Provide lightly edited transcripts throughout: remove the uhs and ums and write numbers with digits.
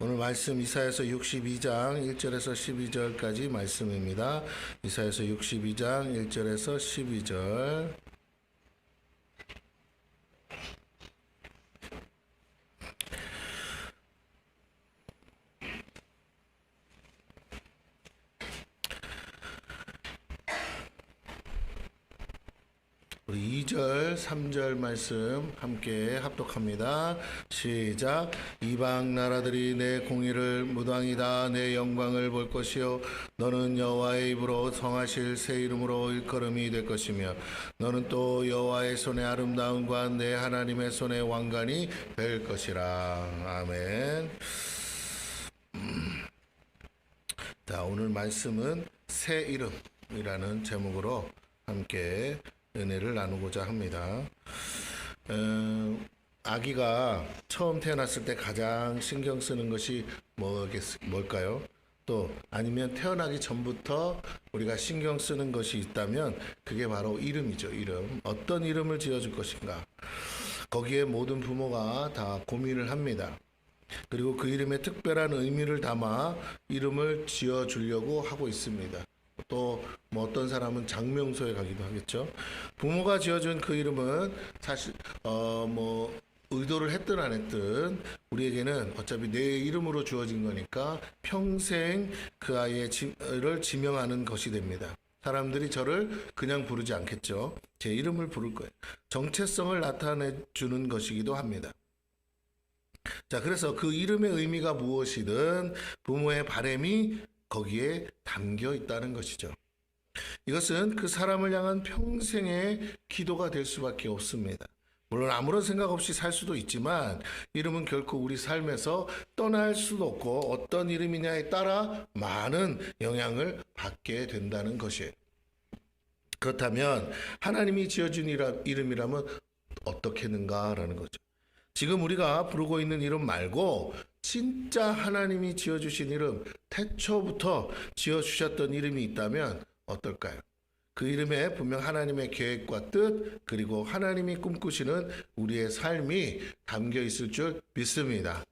오늘 말씀 이사야서 62장 1절에서 12절까지 말씀입니다. 이사야서 62장 1절에서 12절. 우리 2절, 3절 말씀 함께 합독합니다. 시작. 이방 나라들이 내 공의를 무당이다 내 영광을 볼 것이요 너는 여호와의 입으로 성하실 새 이름으로 일컬음이 될 것이며 너는 또 여호와의 손의 아름다움과 내 하나님의 손의 왕관이 될 것이라. 아멘. 자, 오늘 말씀은 새 이름이라는 제목으로 함께 은혜를 나누고자 합니다. 아기가 처음 태어났을 때 가장 신경 쓰는 것이 뭘까요? 또 아니면 태어나기 전부터 우리가 신경 쓰는 것이 있다면 그게 바로 이름이죠. 이름. 어떤 이름을 지어줄 것인가. 거기에 모든 부모가 다 고민을 합니다. 그리고 그 이름에 특별한 의미를 담아 이름을 지어주려고 하고 있습니다. 또 뭐 어떤 사람은 장명소에 가기도 하겠죠. 부모가 지어준 그 이름은 사실 뭐 의도를 했든 안 했든 우리에게는 어차피 내 이름으로 주어진 거니까 평생 그 아이를 지명하는 것이 됩니다. 사람들이 저를 그냥 부르지 않겠죠. 제 이름을 부를 거예요. 정체성을 나타내주는 것이기도 합니다. 자, 그래서 그 이름의 의미가 무엇이든 부모의 바람이 거기에 담겨 있다는 것이죠. 이것은 그 사람을 향한 평생의 기도가 될 수밖에 없습니다. 물론 아무런 생각 없이 살 수도 있지만 이름은 결코 우리 삶에서 떠날 수도 없고 어떤 이름이냐에 따라 많은 영향을 받게 된다는 것이에요. 그렇다면 하나님이 지어준 이름이라면 어떻겠는가라는 거죠. 지금 우리가 부르고 있는 이름 말고 진짜 하나님이 지어주신 이름, 태초부터 지어주셨던 이름이 있다면 어떨까요? 그 이름에 분명 하나님의 계획과 뜻 그리고 하나님이 꿈꾸시는 우리의 삶이 담겨 있을 줄 믿습니다.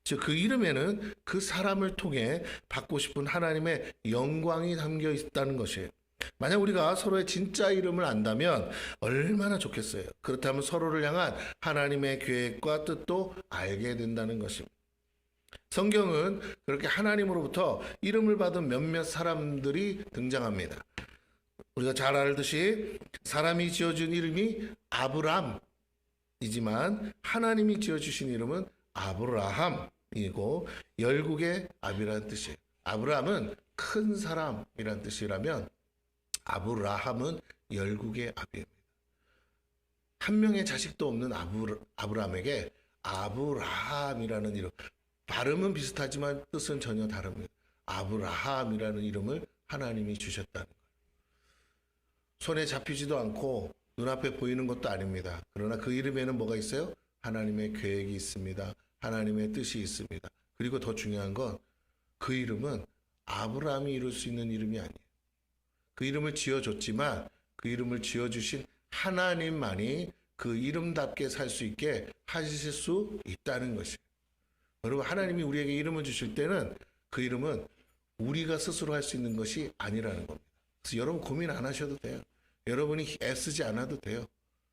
즉 그 이름에는 그 사람을 통해 받고 싶은 하나님의 영광이 담겨 있다는 것이에요. 만약 우리가 서로의 진짜 이름을 안다면 얼마나 좋겠어요. 그렇다면 서로를 향한 하나님의 계획과 뜻도 알게 된다는 것입니다. 성경은 그렇게 하나님으로부터 이름을 받은 몇몇 사람들이 등장합니다. 우리가 잘 알듯이 사람이 지어준 이름이 아브람이지만 하나님이 지어주신 이름은 아브라함이고 열국의 압이라는 뜻이에요. 아브람은 큰 사람이라는 뜻이라면 아브라함은 열국의 아비입니다. 한 명의 자식도 없는 아브람에게 아브라함이라는 이름, 발음은 비슷하지만 뜻은 전혀 다릅니다. 아브라함이라는 이름을 하나님이 주셨다는 거예요. 손에 잡히지도 않고 눈앞에 보이는 것도 아닙니다. 그러나 그 이름에는 뭐가 있어요? 하나님의 계획이 있습니다. 하나님의 뜻이 있습니다. 그리고 더 중요한 건 그 이름은 아브라함이 이룰 수 있는 이름이 아니에요. 그 이름을 지어줬지만 그 이름을 지어주신 하나님만이 그 이름답게 살 수 있게 하실 수 있다는 것이에요. 여러분, 하나님이 우리에게 이름을 주실 때는 그 이름은 우리가 스스로 할 수 있는 것이 아니라는 겁니다. 그래서 여러분 고민 안 하셔도 돼요. 여러분이 애쓰지 않아도 돼요.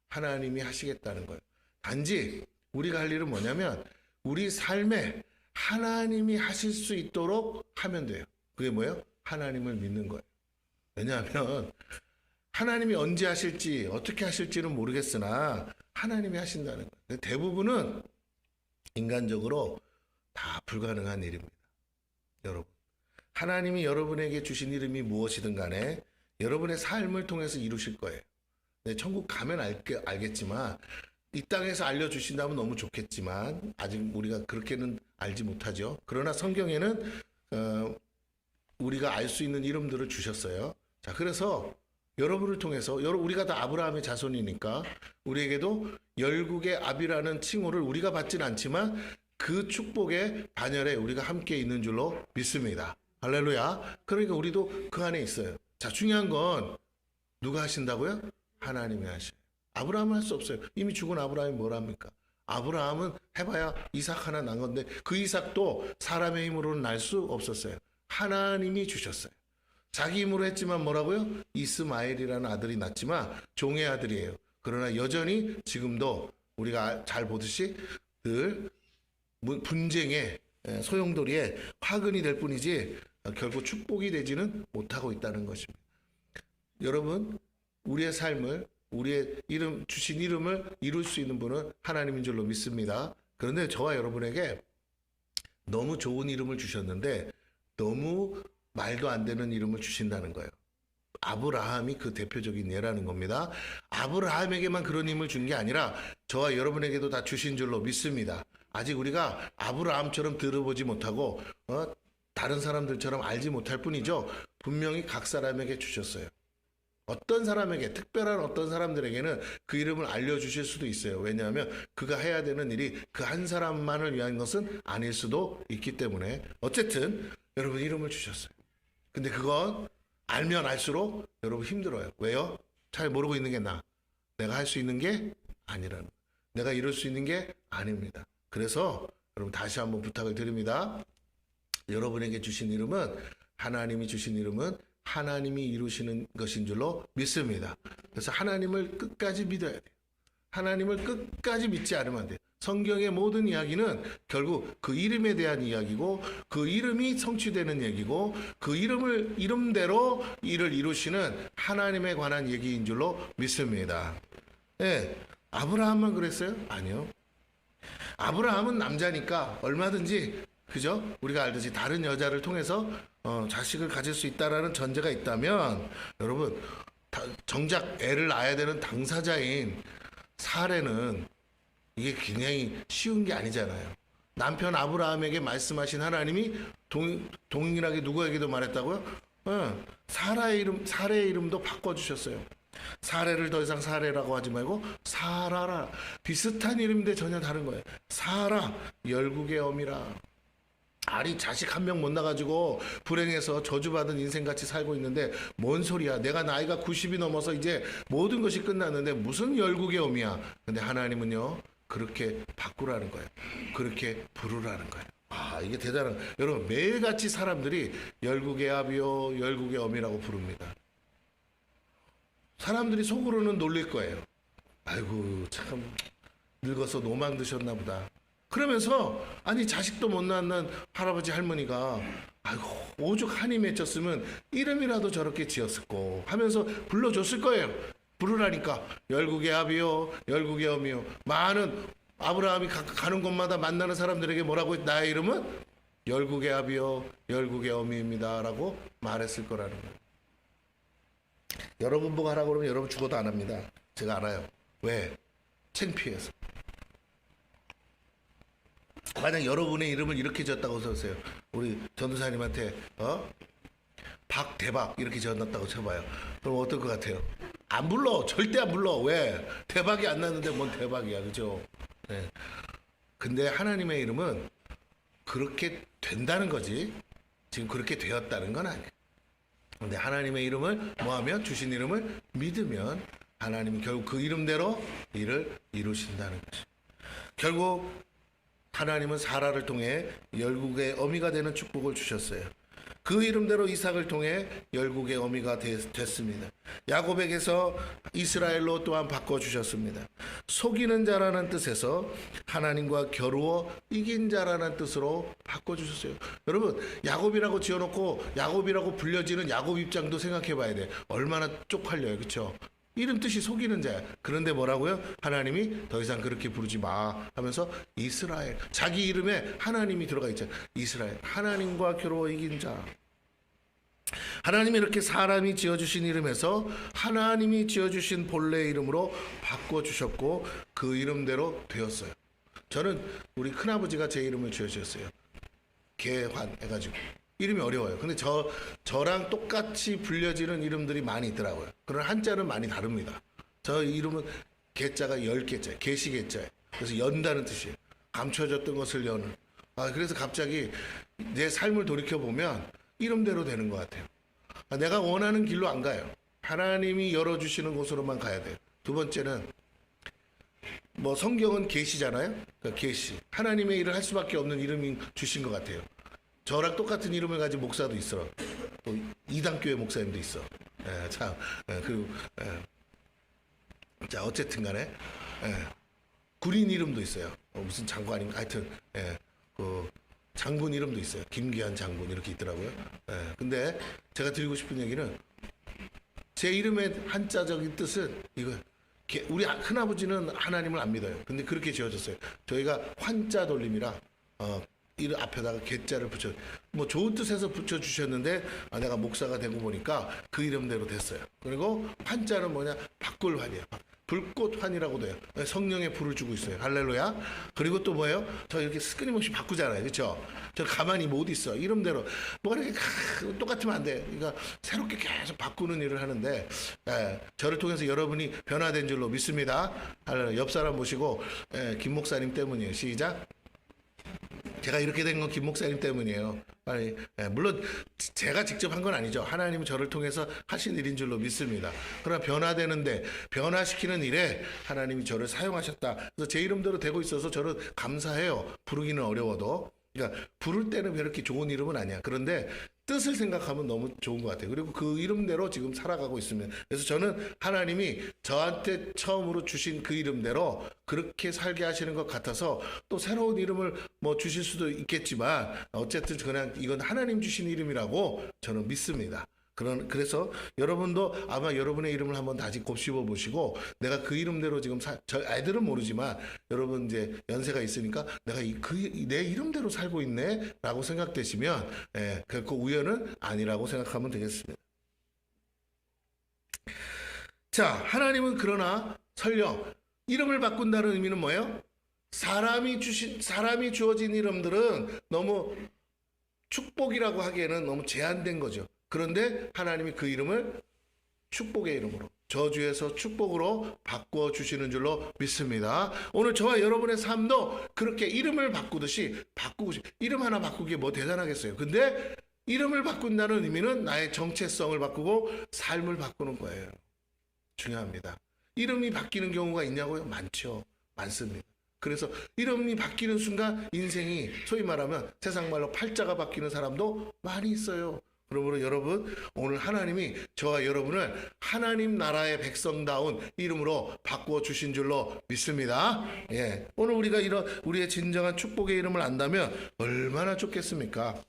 하나님이 하시겠다는 거예요. 단지 우리가 할 일은 뭐냐면 우리 삶에 하나님이 하실 수 있도록 하면 돼요. 그게 뭐예요? 하나님을 믿는 거예요. 왜냐하면 하나님이 언제 하실지 어떻게 하실지는 모르겠으나 하나님이 하신다는 거예요. 대부분은 인간적으로 다 불가능한 일입니다. 여러분, 하나님이 여러분에게 주신 이름이 무엇이든 간에 여러분의 삶을 통해서 이루실 거예요. 천국 가면 알겠지만 이 땅에서 알려주신다면 너무 좋겠지만 아직 우리가 그렇게는 알지 못하죠. 그러나 성경에는 우리가 알 수 있는 이름들을 주셨어요. 자, 그래서 여러분을 통해서 우리가 다 아브라함의 자손이니까 우리에게도 열국의 압이라는 칭호를 우리가 받진 않지만 그 축복의 반열에 우리가 함께 있는 줄로 믿습니다. 할렐루야. 그러니까 우리도 그 안에 있어요. 자, 중요한 건 누가 하신다고요? 하나님이 하셔요. 아브라함은 할 수 없어요. 이미 죽은 아브라함이 뭘 합니까? 아브라함은 해봐야 이삭 하나 난 건데 그 이삭도 사람의 힘으로는 날 수 없었어요. 하나님이 주셨어요. 자기 힘으로 했지만 뭐라고요? 이스마엘이라는 아들이 낳지만 종의 아들이에요. 그러나 여전히 지금도 우리가 잘 보듯이 늘 분쟁의 소용돌이에 화근이 될 뿐이지 결국 축복이 되지는 못하고 있다는 것입니다. 여러분, 우리의 삶을, 우리의 이름, 주신 이름을 이룰 수 있는 분은 하나님인 줄로 믿습니다. 그런데 저와 여러분에게 너무 좋은 이름을 주셨는데 너무 말도 안 되는 이름을 주신다는 거예요. 아브라함이 그 대표적인 예라는 겁니다. 아브라함에게만 그런 힘을 준 게 아니라 저와 여러분에게도 다 주신 줄로 믿습니다. 아직 우리가 아브라함처럼 들어보지 못하고 다른 사람들처럼 알지 못할 뿐이죠. 분명히 각 사람에게 주셨어요. 어떤 사람에게, 특별한 어떤 사람들에게는 그 이름을 알려주실 수도 있어요. 왜냐하면 그가 해야 되는 일이 그 한 사람만을 위한 것은 아닐 수도 있기 때문에 어쨌든 여러분 이름을 주셨어요. 근데 그건 알면 알수록 여러분 힘들어요. 왜요? 잘 모르고 있는 게 나아. 내가 할 수 있는 게 아니라는 거예요. 내가 이룰 수 있는 게 아닙니다. 그래서 여러분 다시 한번 부탁을 드립니다. 여러분에게 주신 이름은, 하나님이 주신 이름은 하나님이 이루시는 것인 줄로 믿습니다. 그래서 하나님을 끝까지 믿어야 돼요. 하나님을 끝까지 믿지 않으면 안 돼요. 성경의 모든 이야기는 결국 그 이름에 대한 이야기고 그 이름이 성취되는 얘기고 그 이름대로 일을 이루시는 하나님에 관한 얘기인 줄로 믿습니다. 네, 아브라함만 그랬어요? 아니요. 아브라함은 남자니까 얼마든지 그죠? 우리가 알듯이 다른 여자를 통해서 자식을 가질 수 있다라는 전제가 있다면 여러분 정작 애를 낳아야 되는 당사자인 사례는 이게 굉장히 쉬운 게 아니잖아요. 남편 아브라함에게 말씀하신 하나님이 동일하게 누구에게도 말했다고요? 사라의 이름도 바꿔주셨어요. 사례를 더 이상 사례라고 하지 말고 사라라. 비슷한 이름인데 전혀 다른 거예요. 사라, 열국의 어미라. 아니 자식 한 명 못 낳아가지고 불행해서 저주받은 인생같이 살고 있는데 뭔 소리야. 내가 나이가 90이 넘어서 이제 모든 것이 끝났는데 무슨 열국의 어미야. 근데 하나님은요 그렇게 바꾸라는 거예요. 그렇게 부르라는 거예요. 아 이게 대단한. 여러분 매일같이 사람들이 열국의 아비요 열국의 어미라고 부릅니다. 사람들이 속으로는 놀릴 거예요. 아이고 참 늙어서 노망 드셨나 보다. 그러면서 아니 자식도 못 낳는 할아버지 할머니가 아이고 오죽 한이 맺혔으면 이름이라도 저렇게 지었을꼬 하면서 불러줬을 거예요. 부르라니까 열국의 아비요 열국의 어미요. 많은 아브라함이 가는 곳마다 만나는 사람들에게 뭐라고 했? 나의 이름은 열국의 아비요 열국의 어미입니다 라고 말했을 거라는 거예요. 여러분 보고 하라고 그러면 여러분 죽어도 안 합니다. 제가 알아요. 왜? 창피해서. 만약 여러분의 이름을 이렇게 지었다고 써보세요. 우리 전도사님한테 박대박 이렇게 지었다고 쳐봐요. 그럼 어떨 것 같아요? 안 불러. 절대 안 불러. 왜? 대박이 안 났는데 뭔 대박이야. 그죠? 네. 근데 하나님의 이름은 그렇게 된다는 거지 지금 그렇게 되었다는 건 아니에요. 근데 하나님의 이름을 뭐하면 주신 이름을 믿으면 하나님이 결국 그 이름대로 일을 이루신다는 거죠. 결국 하나님은 사라를 통해 열국의 어미가 되는 축복을 주셨어요. 그 이름대로 이삭을 통해 열국의 어미가 됐습니다. 야곱에게서 이스라엘로 또한 바꿔주셨습니다. 속이는 자라는 뜻에서 하나님과 겨루어 이긴 자라는 뜻으로 바꿔주셨어요. 여러분 야곱이라고 지어놓고 야곱이라고 불려지는 야곱 입장도 생각해 봐야 돼. 얼마나 쪽팔려요. 그렇죠? 이름 뜻이 속이는 자야. 그런데 뭐라고요? 하나님이 더 이상 그렇게 부르지 마 하면서 이스라엘. 자기 이름에 하나님이 들어가 있잖아요. 이스라엘. 하나님과 겨루어 이긴 자. 하나님이 이렇게 사람이 지어주신 이름에서 하나님이 지어주신 본래 이름으로 바꿔주셨고 그 이름대로 되었어요. 저는 우리 큰아버지가 제 이름을 지어주셨어요. 개환 해가지고. 이름이 어려워요. 근데 저랑 똑같이 불려지는 이름들이 많이 있더라고요. 그런 한자는 많이 다릅니다. 저 이름은 개자가 10개자예요. 개시개자예요. 그래서 연다는 뜻이에요. 감춰졌던 것을 여는. 그래서 갑자기 내 삶을 돌이켜보면 이름대로 되는 것 같아요. 내가 원하는 길로 안 가요. 하나님이 열어주시는 곳으로만 가야 돼요. 두 번째는 뭐 성경은 계시잖아요. 그러니까 계시. 하나님의 일을 할 수밖에 없는 이름이 주신 것 같아요. 저랑 똑같은 이름을 가진 목사도 있어. 또 이단교회 목사님도 있어. 예, 참. 예, 그리고 자 어쨌든 간에 군인 이름도 있어요. 무슨 장관인가 하여튼 그 장군 이름도 있어요. 김기한 장군 이렇게 있더라고요. 근데 제가 드리고 싶은 얘기는 제 이름의 한자적인 뜻은 이거. 우리 큰아버지는 하나님을 안 믿어요. 근데 그렇게 지어졌어요. 저희가 환자 돌림이라 이 앞에다가 개자를 붙여 뭐 좋은 뜻에서 붙여 주셨는데 내가 목사가 되고 보니까 그 이름대로 됐어요. 그리고 환자는 뭐냐? 박굴환이에요. 불꽃환이라고도 해요. 성령의 불을 주고 있어요. 할렐루야. 그리고 또 뭐예요? 저 이렇게 끊임없이 바꾸잖아요. 그렇죠? 저 가만히 못 있어. 이름대로 뭐가 이렇게 똑같으면 안 돼. 그러니까 새롭게 계속 바꾸는 일을 하는데 저를 통해서 여러분이 변화된 줄로 믿습니다. 할렐루야. 옆 사람 모시고 김 목사님 때문이에요. 시작. 제가 이렇게 된 건 김 목사님 때문이에요. 물론 제가 직접 한 건 아니죠. 하나님은 저를 통해서 하신 일인 줄로 믿습니다. 그러나 변화되는데 변화시키는 일에 하나님이 저를 사용하셨다. 그래서 제 이름대로 되고 있어서 저는 감사해요. 부르기는 어려워도. 그러니까 부를 때는 그렇게 좋은 이름은 아니야. 그런데 뜻을 생각하면 너무 좋은 것 같아요. 그리고 그 이름대로 지금 살아가고 있습니다. 그래서 저는 하나님이 저한테 처음으로 주신 그 이름대로 그렇게 살게 하시는 것 같아서 또 새로운 이름을 뭐 주실 수도 있겠지만 어쨌든 그냥 이건 하나님 주신 이름이라고 저는 믿습니다. 그래서 여러분도 아마 여러분의 이름을 한번 다시 곱씹어 보시고 내가 그 이름대로 지금 저 아이들은 모르지만 여러분 이제 연세가 있으니까 내가 내 이름대로 살고 있네 라고 생각되시면 그 우연은 아니라고 생각하면 되겠습니다. 자, 하나님은 그러나 설령 이름을 바꾼다는 의미는 뭐예요? 사람이 주어진 이름들은 너무 축복이라고 하기에는 너무 제한된 거죠. 그런데 하나님이 그 이름을 축복의 이름으로 저주에서 축복으로 바꿔주시는 줄로 믿습니다. 오늘 저와 여러분의 삶도 그렇게 이름을 바꾸듯이 이름 하나 바꾸기에 뭐 대단하겠어요. 근데 이름을 바꾼다는 의미는 나의 정체성을 바꾸고 삶을 바꾸는 거예요. 중요합니다. 이름이 바뀌는 경우가 있냐고요? 많습니다. 그래서 이름이 바뀌는 순간 인생이 소위 말하면 세상 말로 팔자가 바뀌는 사람도 많이 있어요. 그러므로 여러분 오늘 하나님이 저와 여러분을 하나님 나라의 백성다운 이름으로 바꾸어 주신 줄로 믿습니다. 오늘 우리가 이런 우리의 진정한 축복의 이름을 안다면 얼마나 좋겠습니까?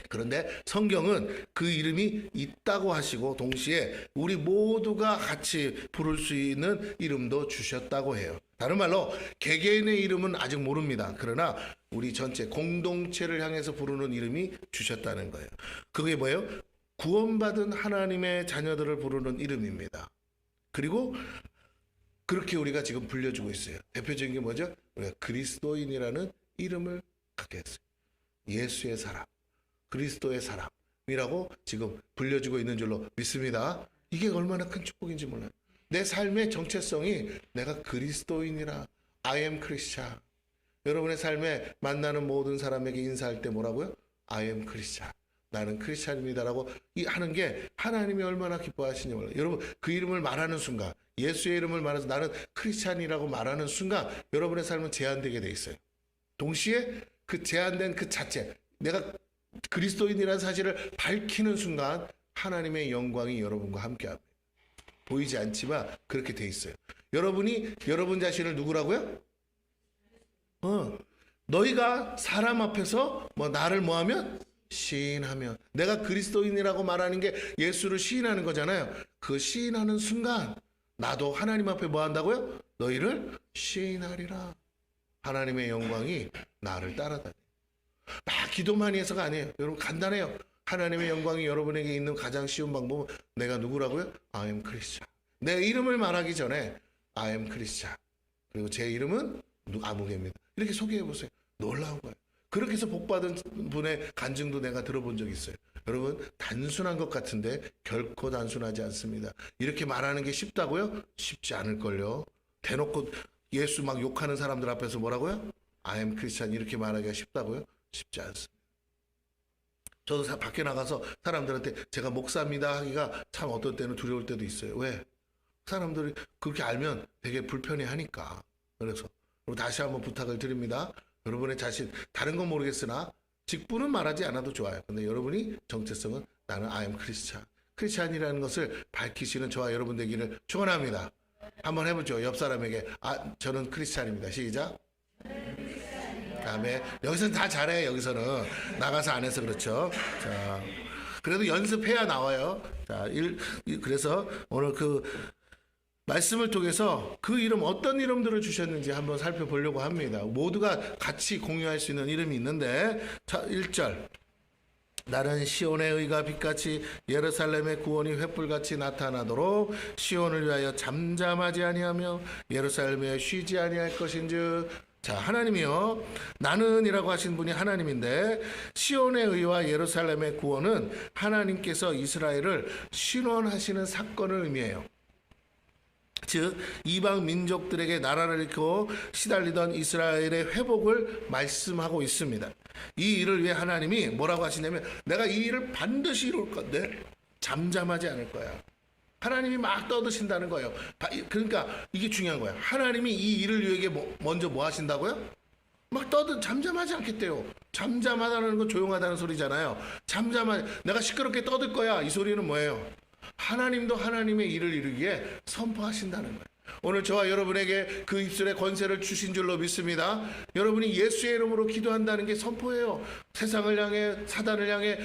그런데 성경은 그 이름이 있다고 하시고 동시에 우리 모두가 같이 부를 수 있는 이름도 주셨다고 해요. 다른 말로 개개인의 이름은 아직 모릅니다. 그러나 우리 전체 공동체를 향해서 부르는 이름이 주셨다는 거예요. 그게 뭐예요? 구원받은 하나님의 자녀들을 부르는 이름입니다. 그리고 그렇게 우리가 지금 불려주고 있어요. 대표적인 게 뭐죠? 우리가 그리스도인이라는 이름을 갖게 했어요. 예수의 사람, 그리스도의 사람이라고 지금 불려주고 있는 줄로 믿습니다. 이게 얼마나 큰 축복인지 몰라요. 내 삶의 정체성이 내가 그리스도인이라 I am Christian. 여러분의 삶에 만나는 모든 사람에게 인사할 때 뭐라고요? I am Christian. 나는 크리스찬입니다라고 하는 게 하나님이 얼마나 기뻐하시는지 몰라요. 여러분 그 이름을 말하는 순간 예수의 이름을 말해서 나는 크리스찬이라고 말하는 순간 여러분의 삶은 제한되게 돼 있어요. 동시에 그 제한된 그 자체 내가 그리스도인이라는 사실을 밝히는 순간 하나님의 영광이 여러분과 함께합니다. 보이지 않지만 그렇게 돼 있어요. 여러분이 여러분 자신을 누구라고요? 너희가 사람 앞에서 나를 뭐하면? 시인하면. 내가 그리스도인이라고 말하는 게 예수를 시인하는 거잖아요. 그 시인하는 순간 나도 하나님 앞에 뭐 한다고요? 너희를 시인하리라. 하나님의 영광이 나를 따라다녀요. 막 기도 많이 해서가 아니에요. 여러분 간단해요. 하나님의 영광이 여러분에게 있는 가장 쉬운 방법은 내가 누구라고요? I am Christian. 내 이름을 말하기 전에 I am Christian. 그리고 제 이름은 아무개입니다. 이렇게 소개해 보세요. 놀라운 거예요. 그렇게 해서 복받은 분의 간증도 내가 들어본 적이 있어요. 여러분 단순한 것 같은데 결코 단순하지 않습니다. 이렇게 말하는 게 쉽다고요? 쉽지 않을걸요. 대놓고 예수 막 욕하는 사람들 앞에서 뭐라고요? I am Christian 이렇게 말하기가 쉽다고요? 쉽지 않습니다. 저도 밖에 나가서 사람들한테 제가 목사입니다 하기가 참 어떤 때는 두려울 때도 있어요. 왜? 사람들이 그렇게 알면 되게 불편해하니까. 그래서 그리고 다시 한번 부탁을 드립니다. 여러분의 자신 다른 건 모르겠으나 직분은 말하지 않아도 좋아요. 근데 여러분이 정체성은 나는 I am Christian. 크리스찬이라는 것을 밝히시는 저와 여러분 되기를 축원합니다. 한번 해보죠. 옆 사람에게 저는 크리스찬입니다. 시작. 다음에 여기서는 다 잘해. 여기서는 나가서 안 해서 그렇죠. 자, 그래도 연습해야 나와요. 자, 그래서 오늘 그 말씀을 통해서 그 이름 어떤 이름들을 주셨는지 한번 살펴보려고 합니다. 모두가 같이 공유할 수 있는 이름이 있는데, 자, 1절. 나는 시온의 의가 빛같이 예루살렘의 구원이 횃불같이 나타나도록 시온을 위하여 잠잠하지 아니하며 예루살렘에 쉬지 아니할 것인즉. 자, 하나님이요, 나는이라고 하신 분이 하나님인데, 시온의 의와 예루살렘의 구원은 하나님께서 이스라엘을 신원하시는 사건을 의미해요. 즉 이방 민족들에게 나라를 잃고 시달리던 이스라엘의 회복을 말씀하고 있습니다. 이 일을 위해 하나님이 뭐라고 하시냐면, 내가 이 일을 반드시 이룰 건데 잠잠하지 않을 거야. 하나님이 막 떠드신다는 거예요. 그러니까 이게 중요한 거야. 하나님이 이 일을 위해 먼저 뭐 하신다고요? 막 잠잠하지 않겠대요. 잠잠하다는 건 조용하다는 소리잖아요. 내가 시끄럽게 떠들 거야. 이 소리는 뭐예요? 하나님도 하나님의 일을 이루기에 선포하신다는 거예요. 오늘 저와 여러분에게 그 입술에 권세를 주신 줄로 믿습니다. 여러분이 예수의 이름으로 기도한다는 게 선포예요. 세상을 향해, 사단을 향해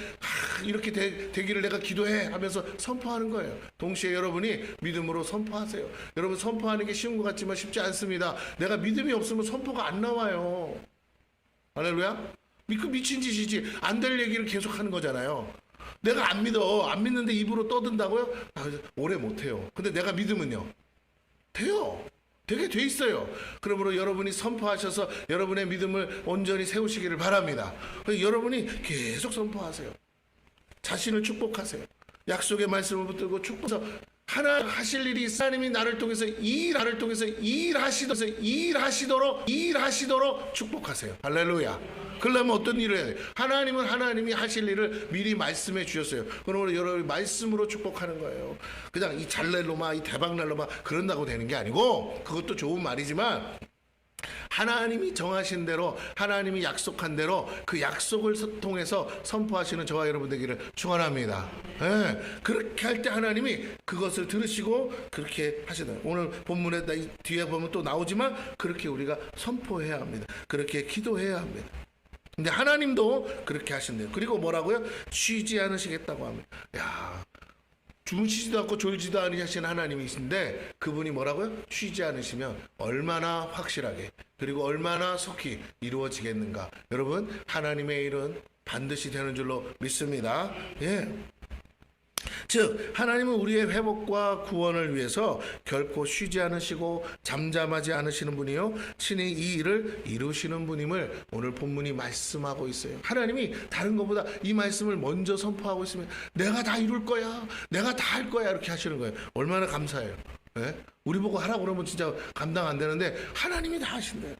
이렇게 되기를 내가 기도해 하면서 선포하는 거예요. 동시에 여러분이 믿음으로 선포하세요. 여러분, 선포하는 게 쉬운 것 같지만 쉽지 않습니다. 내가 믿음이 없으면 선포가 안 나와요. 할렐루야. 그 미친 짓이지. 안 될 얘기를 계속 하는 거잖아요. 내가 안 믿는데 입으로 떠든다고요? 오래 못해요. 근데 내가 믿으면요, 돼요. 되게 돼 있어요. 그러므로 여러분이 선포하셔서 여러분의 믿음을 온전히 세우시기를 바랍니다. 여러분이 계속 선포하세요. 자신을 축복하세요. 약속의 말씀을 붙들고 축복해서 하나 하실 일이 하나님이 나를 통해서 일하시도록 축복하세요. 할렐루야. 그러려면 어떤 일을 해야 돼요? 하나님은 하나님이 하실 일을 미리 말씀해 주셨어요. 그러므로 여러분이 말씀으로 축복하는 거예요. 그냥 이 잘날로마, 이 대박날로마 그런다고 되는 게 아니고, 그것도 좋은 말이지만 하나님이 정하신 대로, 하나님이 약속한 대로 그 약속을 통해서 선포하시는 저와 여러분 되기를 축원합니다. 그렇게 할 때 하나님이 그것을 들으시고 그렇게 하시더라고요. 오늘 본문에 뒤에 보면 또 나오지만 그렇게 우리가 선포해야 합니다. 그렇게 기도해야 합니다. 근데 하나님도 그렇게 하신대요. 그리고 뭐라고요? 쉬지 않으시겠다고 합니다. 야, 주무시지도 않고 졸지도 않으시는 하나님이신데 그분이 뭐라고요? 쉬지 않으시면 얼마나 확실하게, 그리고 얼마나 속히 이루어지겠는가. 여러분, 하나님의 일은 반드시 되는 줄로 믿습니다. 예. 즉 하나님은 우리의 회복과 구원을 위해서 결코 쉬지 않으시고 잠잠하지 않으시는 분이요, 친히 이 일을 이루시는 분임을 오늘 본문이 말씀하고 있어요. 하나님이 다른 것보다 이 말씀을 먼저 선포하고 있으면 내가 다 이룰 거야, 내가 다 할 거야, 이렇게 하시는 거예요. 얼마나 감사해요. 네? 우리 보고 하라고 그러면 진짜 감당 안 되는데 하나님이 다 하신대요.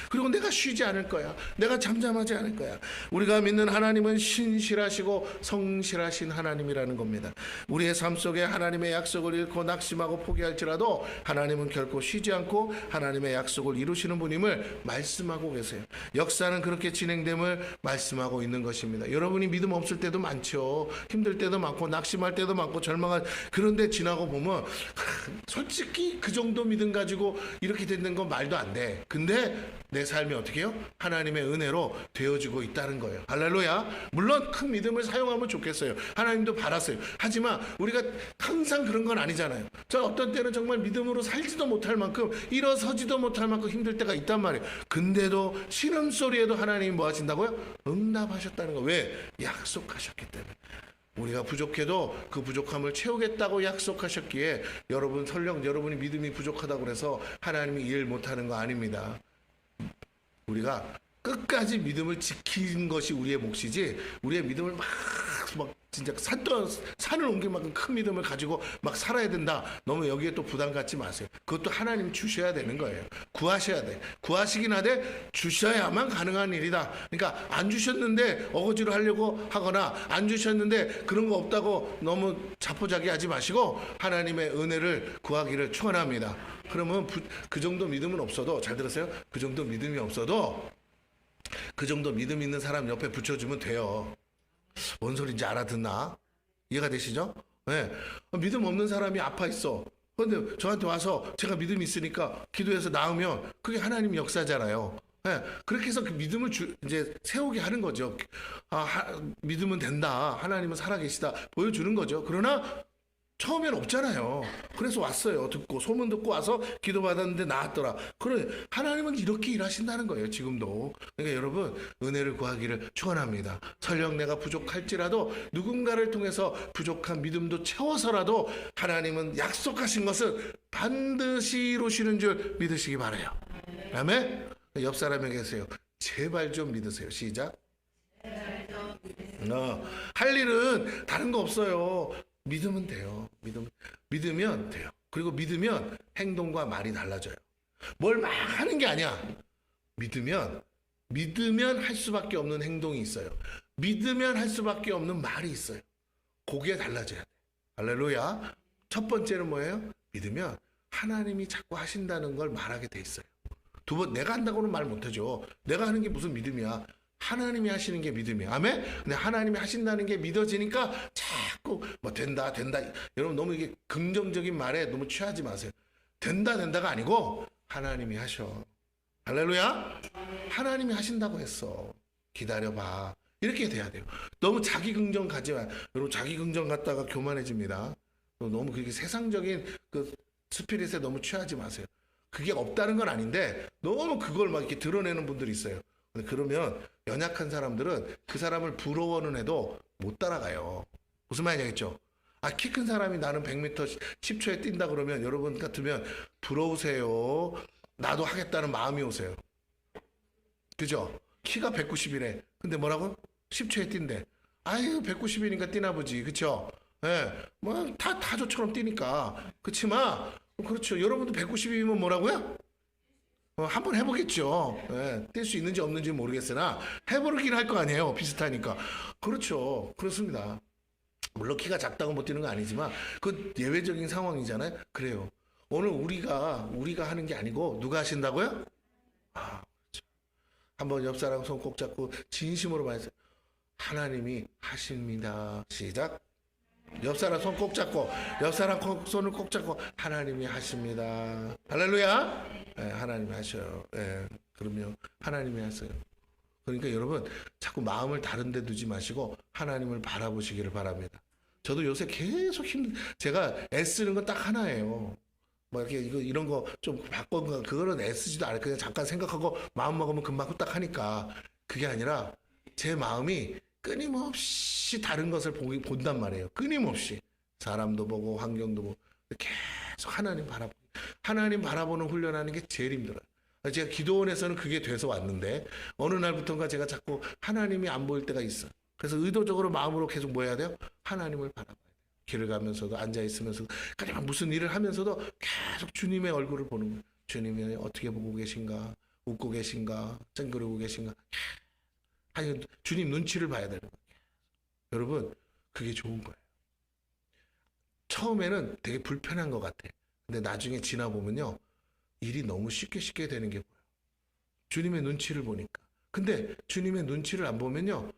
그리고 내가 쉬지 않을 거야, 내가 잠잠하지 않을 거야. 우리가 믿는 하나님은 신실하시고 성실하신 하나님이라는 겁니다. 우리의 삶 속에 하나님의 약속을 잃고 낙심하고 포기할지라도 하나님은 결코 쉬지 않고 하나님의 약속을 이루시는 분임을 말씀하고 계세요. 역사는 그렇게 진행됨을 말씀하고 있는 것입니다. 여러분이 믿음 없을 때도 많죠. 힘들 때도 많고 낙심할 때도 많고 절망할, 그런데 지나고 보면 솔직히 그 정도 믿음 가지고 이렇게 되는 건 말도 안 돼. 근데 내 삶이 어떻게 해요? 하나님의 은혜로 되어지고 있다는 거예요. 할렐루야. 물론 큰 믿음을 사용하면 좋겠어요. 하나님도 바랐어요. 하지만 우리가 항상 그런 건 아니잖아요. 저 어떤 때는 정말 믿음으로 살지도 못할 만큼, 일어서지도 못할 만큼 힘들 때가 있단 말이에요. 근데도 신음소리에도 하나님이 뭐 하신다고요? 응답하셨다는 거예요. 왜? 약속하셨기 때문에. 우리가 부족해도 그 부족함을 채우겠다고 약속하셨기에, 여러분 설령 여러분이 믿음이 부족하다고 해서 하나님이 일 못하는 거 아닙니다. 우리가 끝까지 믿음을 지키는 것이 우리의 몫이지, 우리의 믿음을 막 막 진짜 산을 옮길 만큼 큰 믿음을 가지고 막 살아야 된다. 너무 여기에 또 부담 갖지 마세요. 그것도 하나님 주셔야 되는 거예요. 구하셔야 돼. 구하시긴 하되 주셔야만 가능한 일이다. 그러니까 안 주셨는데 어거지로 하려고 하거나 안 주셨는데 그런 거 없다고 너무 자포자기하지 마시고 하나님의 은혜를 구하기를 축원합니다. 그러면 그 정도 믿음은 없어도, 잘 들으세요? 그 정도 믿음이 없어도 그 정도 믿음 있는 사람 옆에 붙여주면 돼요. 뭔 소리인지 알아듣나? 이해가 되시죠? 네. 믿음 없는 사람이 아파 있어. 그런데 저한테 와서 제가 믿음이 있으니까 기도해서 나으면 그게 하나님 역사잖아요. 네. 그렇게 해서 그 믿음을 이제 세우게 하는 거죠. 믿으면 된다. 하나님은 살아계시다. 보여주는 거죠. 그러나 처음엔 없잖아요. 그래서 왔어요. 듣고 소문 듣고 와서 기도받았는데 나았더라. 그래, 하나님은 이렇게 일하신다는 거예요. 지금도. 그러니까 여러분 은혜를 구하기를 축원합니다. 설령 내가 부족할지라도 누군가를 통해서 부족한 믿음도 채워서라도 하나님은 약속하신 것은 반드시 이루시는 줄 믿으시기 바라요. 아멘. 옆 사람에게서요. 제발 좀 믿으세요. 시작. 할 일은 다른 거 없어요. 믿으면 돼요. 믿으면 돼요. 그리고 믿으면 행동과 말이 달라져요. 뭘 막 하는 게 아니야. 믿으면 할 수밖에 없는 행동이 있어요. 믿으면 할 수밖에 없는 말이 있어요. 그게 달라져야 돼. 할렐루야. 첫 번째는 뭐예요? 믿으면 하나님이 자꾸 하신다는 걸 말하게 돼 있어요. 두 번, 내가 한다고는 말 못하죠. 내가 하는 게 무슨 믿음이야. 하나님이 하시는 게 믿음이에요. 아멘? 근데 하나님이 하신다는 게 믿어지니까 자꾸 뭐 된다. 여러분 너무 이게 긍정적인 말에 너무 취하지 마세요. 된다가 아니고 하나님이 하셔. 할렐루야? 하나님이 하신다고 했어. 기다려봐. 이렇게 돼야 돼요. 너무 자기 긍정 가지 마. 여러분 자기 긍정 갖다가 교만해집니다. 너무 그렇게 세상적인 그 스피릿에 너무 취하지 마세요. 그게 없다는 건 아닌데 너무 그걸 막 이렇게 드러내는 분들이 있어요. 그러면 연약한 사람들은 그 사람을 부러워는 해도 못 따라가요. 무슨 말인지 알겠죠? 키 큰 사람이 나는 100m 10초에 뛴다 그러면 여러분 같으면 부러우세요? 나도 하겠다는 마음이 오세요. 그죠? 키가 190이래. 근데 뭐라고? 10초에 뛴대. 아유 190이니까 뛰나 보지. 그쵸? 예. 뭐 다 저처럼 뛰니까. 그치만 그렇죠. 여러분도 190이면 뭐라고요? 한번 해보겠죠. 예, 뛸 수 있는지 없는지 모르겠으나 해보긴 할 거 아니에요. 비슷하니까. 그렇죠. 그렇습니다. 물론 키가 작다고 못 뛰는 건 아니지만 그 예외적인 상황이잖아요. 그래요. 오늘 우리가 하는 게 아니고 누가 하신다고요? 그렇죠. 한번 옆 사람 손 꼭 잡고 진심으로 말해서 하나님이 하십니다. 시작. 옆 사람 손 꼭 잡고 옆 사람 손을 꼭 잡고 하나님이 하십니다. 할렐루야. 네, 하나님이 하셔요. 네, 그럼요. 하나님이 하세요. 그러니까 여러분 자꾸 마음을 다른 데 두지 마시고 하나님을 바라보시기를 바랍니다. 저도 요새 계속 제가 애쓰는 건 딱 하나예요. 뭐 이렇게 이런 거 좀 바꿔 그거는 애쓰지도 않아요. 그냥 잠깐 생각하고 마음 먹으면 금방 후딱 하니까 그게 아니라 제 마음이 끊임없이 다른 것을 본단 말이에요. 끊임없이 사람도 보고 환경도 보고 계속 하나님 바라보는 훈련하는 게 제일 힘들어요. 제가 기도원에서는 그게 돼서 왔는데 어느 날부터인가 제가 자꾸 하나님이 안 보일 때가 있어. 그래서 의도적으로 마음으로 계속 뭐 해야 돼요? 하나님을 바라봐야 돼요. 길을 가면서도 앉아있으면서도 그냥 무슨 일을 하면서도 계속 주님의 얼굴을 보는 거예요. 주님이 어떻게 보고 계신가? 웃고 계신가? 찡그리고 계신가? 아니, 주님 눈치를 봐야 되는 거예요. 여러분 그게 좋은 거예요. 처음에는 되게 불편한 것 같아. 근데 나중에 지나보면요 일이 너무 쉽게 되는 게 보여요. 주님의 눈치를 보니까. 근데 주님의 눈치를 안 보면요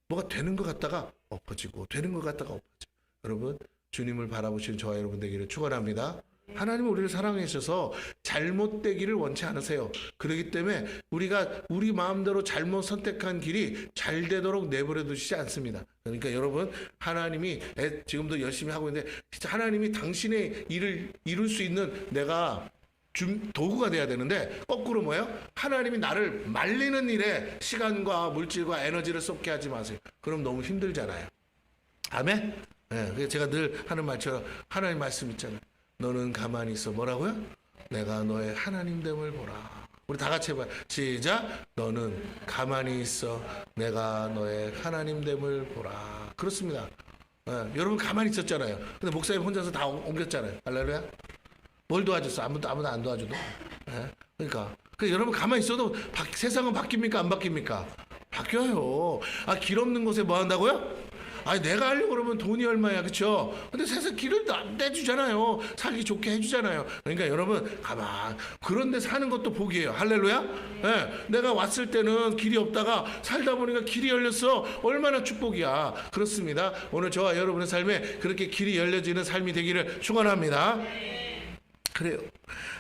뭐가 되는 것 같다가 엎어지고 되는 것 같다가 엎어져. 여러분 주님을 바라보시는 저와 여러분 되기를 축원합니다. 하나님은 우리를 사랑해 주셔서 잘못되기를 원치 않으세요. 그렇기 때문에 우리가 우리 마음대로 잘못 선택한 길이 잘 되도록 내버려 두시지 않습니다. 그러니까 여러분 하나님이 지금도 열심히 하고 있는데 진짜 하나님이 당신의 일을 이룰 수 있는 내가 도구가 돼야 되는데 거꾸로 뭐예요? 하나님이 나를 말리는 일에 시간과 물질과 에너지를 쏟게 하지 마세요. 그럼 너무 힘들잖아요. 아멘? 네, 제가 늘 하는 말처럼 하나님 말씀 있잖아요. 너는 가만히 있어. 뭐라고요? 내가 너의 하나님됨을 보라. 우리 다 같이 해봐요. 시작. 너는 가만히 있어. 내가 너의 하나님 됨을 보라. 그렇습니다. 예, 여러분 가만히 있었잖아요. 근데 목사님 혼자서 다 옮겼잖아요. 할렐루야. 뭘 도와줬어? 아무도 안 도와줘도. 예, 그러니까 여러분 가만히 있어도 세상은 바뀝니까? 안 바뀝니까? 바뀌어요. 아, 길 없는 곳에 뭐 한다고요? 아니, 내가 하려고 그러면 돈이 얼마야, 그쵸? 근데 세상 길을 내주잖아요. 살기 좋게 해주잖아요. 그러니까 여러분, 그런데 사는 것도 복이에요. 할렐루야? 네, 내가 왔을 때는 길이 없다가 살다 보니까 길이 열렸어. 얼마나 축복이야. 그렇습니다. 오늘 저와 여러분의 삶에 그렇게 길이 열려지는 삶이 되기를 축원합니다. 그래요.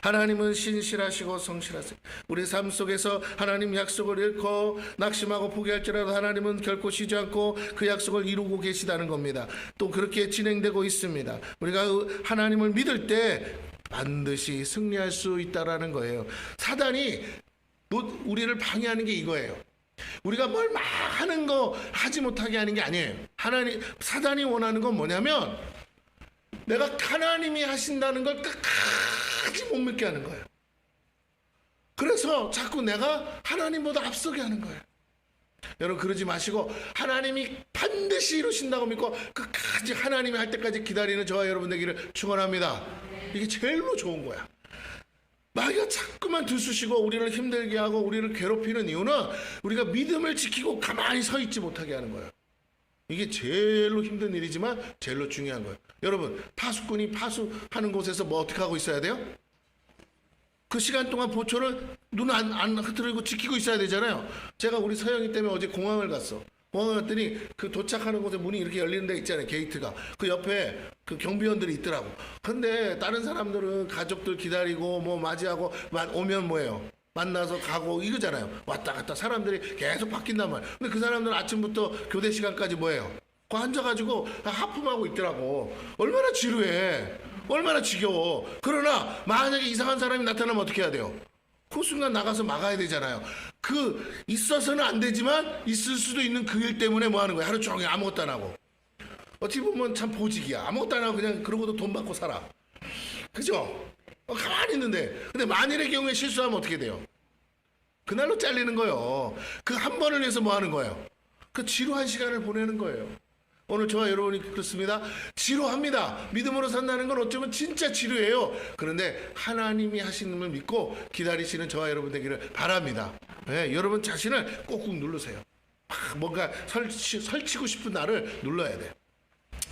하나님은 신실하시고 성실하세요. 우리 삶 속에서 하나님 약속을 잃고 낙심하고 포기할지라도 하나님은 결코 쉬지 않고 그 약속을 이루고 계시다는 겁니다. 또 그렇게 진행되고 있습니다. 우리가 하나님을 믿을 때 반드시 승리할 수 있다라는 거예요. 사단이 우리를 방해하는 게 이거예요. 우리가 뭘 막 하는 거 하지 못하게 하는 게 아니에요. 사단이 원하는 건 뭐냐면 내가 하나님이 하신다는 걸 끝까지 못 믿게 하는 거예요. 그래서 자꾸 내가 하나님보다 앞서게 하는 거예요. 여러분 그러지 마시고 하나님이 반드시 이루신다고 믿고 끝까지 하나님이 할 때까지 기다리는 저와 여러분 되기를 축원합니다. 이게 제일로 좋은 거야. 마귀가 자꾸만 들쑤시고 우리를 힘들게 하고 우리를 괴롭히는 이유는 우리가 믿음을 지키고 가만히 서 있지 못하게 하는 거예요. 이게 제일로 힘든 일이지만 제일로 중요한 거예요. 여러분 파수꾼이 파수하는 곳에서 뭐 어떻게 하고 있어야 돼요? 그 시간 동안 보초를 눈 안 흐트리고 지키고 있어야 되잖아요. 제가 우리 서영이 때문에 어제 공항을 갔어. 공항을 갔더니 그 도착하는 곳에 문이 이렇게 열리는 데 있잖아요. 게이트가. 그 옆에 그 경비원들이 있더라고. 근데 다른 사람들은 가족들 기다리고 뭐 맞이하고 오면 뭐예요? 만나서 가고 이거잖아요. 왔다 갔다 사람들이 계속 바뀐단 말이에요. 근데 그 사람들은 아침부터 교대 시간까지 뭐예요? 그 앉아가지고 하품하고 있더라고. 얼마나 지루해. 얼마나 지겨워. 그러나 만약에 이상한 사람이 나타나면 어떻게 해야 돼요? 그 순간 나가서 막아야 되잖아요. 있어서는 안 되지만 있을 수도 있는 그 일 때문에 뭐 하는 거야? 하루 종일 아무것도 안 하고. 어떻게 보면 참 보직이야. 아무것도 안 하고 그냥 그러고도 돈 받고 살아. 그죠? 가만히 있는데. 근데 만일의 경우에 실수하면 어떻게 돼요? 그날로 잘리는 거예요. 그 한 번을 위해서 뭐 하는 거예요? 그 지루한 시간을 보내는 거예요. 오늘 저와 여러분이 그렇습니다. 지루합니다. 믿음으로 산다는 건 어쩌면 진짜 지루해요. 그런데 하나님이 하시는 걸 믿고 기다리시는 저와 여러분 되기를 바랍니다. 네, 여러분 자신을 꾹꾹 누르세요. 뭔가 설치고 싶은 날을 눌러야 돼요.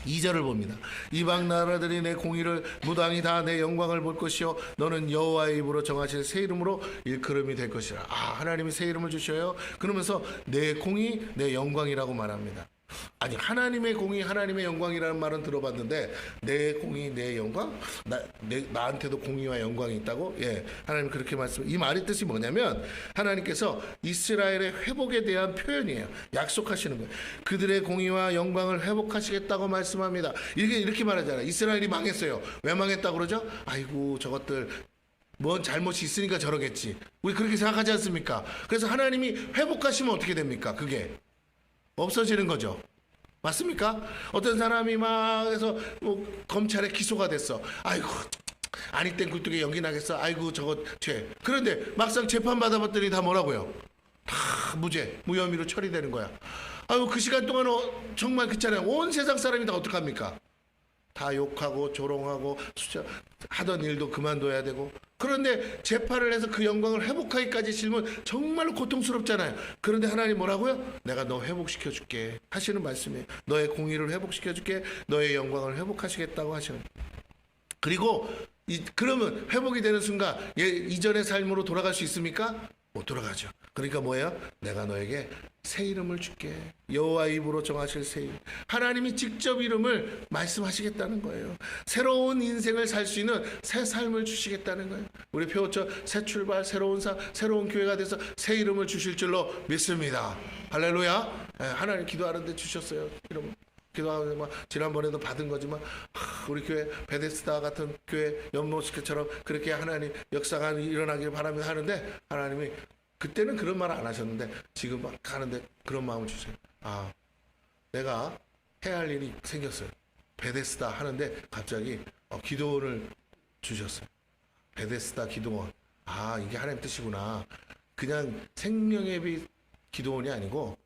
2절을 봅니다. 이방 나라들이 내 공의를 무당이 다 내 영광을 볼 것이요 너는 여호와의 입으로 정하실 새 이름으로 일컬음이 될 것이라. 하나님이 새 이름을 주셔요. 그러면서 내 공의 내 영광이라고 말합니다. 아니 하나님의 공의 하나님의 영광이라는 말은 들어봤는데 내 공의 내 영광? 나한테도 공의와 영광이 있다고? 예, 하나님 그렇게 말씀. 이 말의 뜻이 뭐냐면 하나님께서 이스라엘의 회복에 대한 표현이에요. 약속하시는 거예요. 그들의 공의와 영광을 회복하시겠다고 말씀합니다. 이렇게 말하잖아요. 이스라엘이 망했어요. 왜 망했다고 그러죠? 아이고 저것들 뭔 잘못이 있으니까 저러겠지. 우리 그렇게 생각하지 않습니까? 그래서 하나님이 회복하시면 어떻게 됩니까? 그게 없어지는 거죠. 맞습니까? 어떤 사람이 막 해서 뭐 검찰에 기소가 됐어. 아이고 아니 땐 굴뚝에 연기 나겠어. 아이고 저거 죄. 그런데 막상 재판 받아봤더니 다 뭐라고요? 다 무죄 무혐의로 처리되는 거야. 아이고 그 시간 동안 정말 그렇잖아요. 온 세상 사람이 다 어떡합니까? 다 욕하고 조롱하고 하던 일도 그만둬야 되고. 그런데 재판을 해서 그 영광을 회복하기까지 실면 정말로 고통스럽잖아요. 그런데 하나님 뭐라고요? 내가 너 회복시켜 줄게 하시는 말씀이에요. 너의 공의를 회복시켜 줄게. 너의 영광을 회복하시겠다고 하시는. 그리고 그러면 회복이 되는 순간 이전의 삶으로 돌아갈 수 있습니까? 못 돌아가죠. 그러니까 뭐예요? 내가 너에게 새 이름을 줄게. 여호와 입으로 정하실 새 이름. 하나님이 직접 이름을 말씀하시겠다는 거예요. 새로운 인생을 살 수 있는 새 삶을 주시겠다는 거예요. 우리 표어처 새 출발, 새로운 삶, 새로운 교회가 돼서 새 이름을 주실 줄로 믿습니다. 할렐루야. 하나님 기도하는데 주셨어요. 이름. 기도하면 막 지난번에도 받은 거지만 우리 교회 베데스다 같은 교회 연못교처럼 그렇게 하나님 역사가 일어나길 바라며 하는데 하나님이 그때는 그런 말 안 하셨는데 지금 막 하는데 그런 마음을 주세요. 내가 해야 할 일이 생겼어요. 베데스다 하는데 갑자기 기도원을 주셨어요. 베데스다 기도원. 아, 이게 하나님 뜻이구나. 그냥 생명의 빛 기도원이 아니고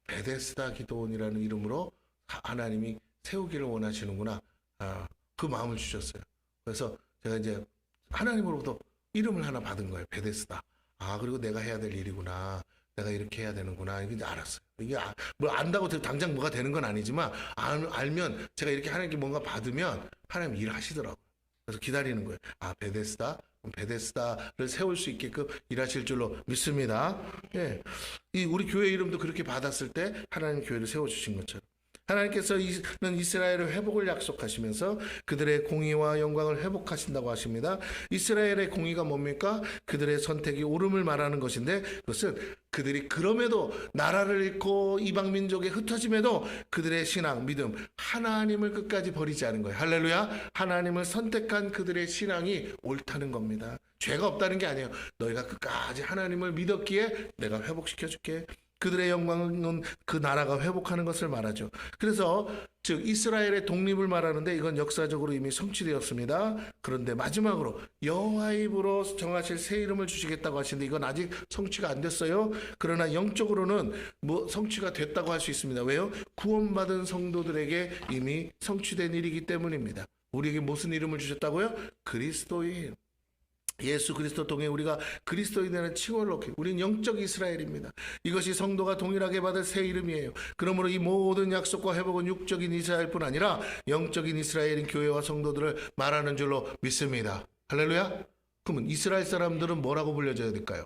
베데스다 기도원이라는 이름으로 하나님이 세우기를 원하시는구나. 아, 그 마음을 주셨어요. 그래서 제가 이제 하나님으로부터 이름을 하나 받은 거예요. 베데스다. 아, 그리고 내가 해야 될 일이구나. 내가 이렇게 해야 되는구나. 이게 알았어요. 이게 뭐 안다고 당장 뭐가 되는 건 아니지만 알면 제가 이렇게 하나님께 뭔가 받으면 하나님 일하시더라고요. 그래서 기다리는 거예요. 아, 베데스다. 베데스다를 세울 수 있게끔 일하실 줄로 믿습니다. 예, 이 우리 교회 이름도 그렇게 받았을 때 하나님 교회를 세워주신 것처럼 하나님께서는 이스라엘의 회복을 약속하시면서 그들의 공의와 영광을 회복하신다고 하십니다. 이스라엘의 공의가 뭡니까? 그들의 선택이 옳음을 말하는 것인데 그것은 그들이 그럼에도 나라를 잃고 이방 민족에 흩어짐에도 그들의 신앙, 믿음, 하나님을 끝까지 버리지 않은 거예요. 할렐루야. 하나님을 선택한 그들의 신앙이 옳다는 겁니다. 죄가 없다는 게 아니에요. 너희가 끝까지 하나님을 믿었기에 내가 회복시켜줄게. 그들의 영광은 그 나라가 회복하는 것을 말하죠. 그래서 즉 이스라엘의 독립을 말하는데 이건 역사적으로 이미 성취되었습니다. 그런데 마지막으로 여호와의 입으로 정하실 새 이름을 주시겠다고 하시는데 이건 아직 성취가 안 됐어요. 그러나 영적으로는 뭐 성취가 됐다고 할 수 있습니다. 왜요? 구원받은 성도들에게 이미 성취된 일이기 때문입니다. 우리에게 무슨 이름을 주셨다고요? 그리스도인. 예수 그리스도 통해 우리가 그리스도인이라는 칭호를 얻게. 우리는 영적 이스라엘입니다. 이것이 성도가 동일하게 받을 새 이름이에요. 그러므로 이 모든 약속과 회복은 육적인 이스라엘뿐 아니라 영적인 이스라엘인 교회와 성도들을 말하는 줄로 믿습니다. 할렐루야. 그러면 이스라엘 사람들은 뭐라고 불려져야 될까요?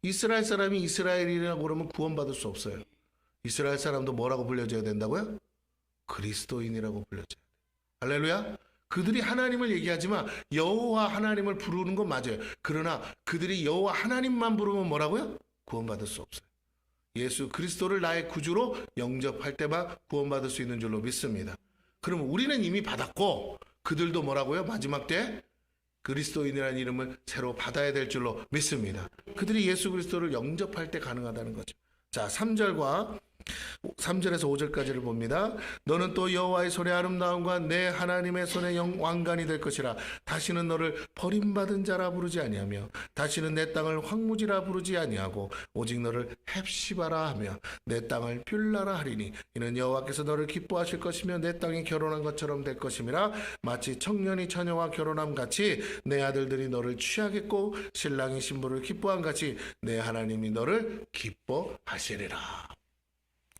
이스라엘 사람이 이스라엘이라고 그러면 구원받을 수 없어요. 이스라엘 사람도 뭐라고 불려져야 된다고요? 그리스도인이라고 불려져야 돼요. 할렐루야. 그들이 하나님을 얘기하지만 여호와 하나님을 부르는 건 맞아요. 그러나 그들이 여호와 하나님만 부르면 뭐라고요? 구원받을 수 없어요. 예수 그리스도를 나의 구주로 영접할 때만 구원받을 수 있는 줄로 믿습니다. 그러면 우리는 이미 받았고 그들도 뭐라고요? 마지막 때 그리스도인이라는 이름을 새로 받아야 될 줄로 믿습니다. 그들이 예수 그리스도를 영접할 때 가능하다는 거죠. 자, 3절에서 5절까지를 봅니다. 너는 또 여호와의 손의 아름다움과 내 하나님의 손의 왕관이 될 것이라. 다시는 너를 버림받은 자라 부르지 아니하며 다시는 내 땅을 황무지라 부르지 아니하고 오직 너를 헵시바라 하며 내 땅을 뷸라라 하리니 이는 여호와께서 너를 기뻐하실 것이며 내 땅이 결혼한 것처럼 될 것임이라. 마치 청년이 처녀와 결혼함 같이 내 아들들이 너를 취하겠고 신랑이 신부를 기뻐함 같이 내 하나님이 너를 기뻐하시리라.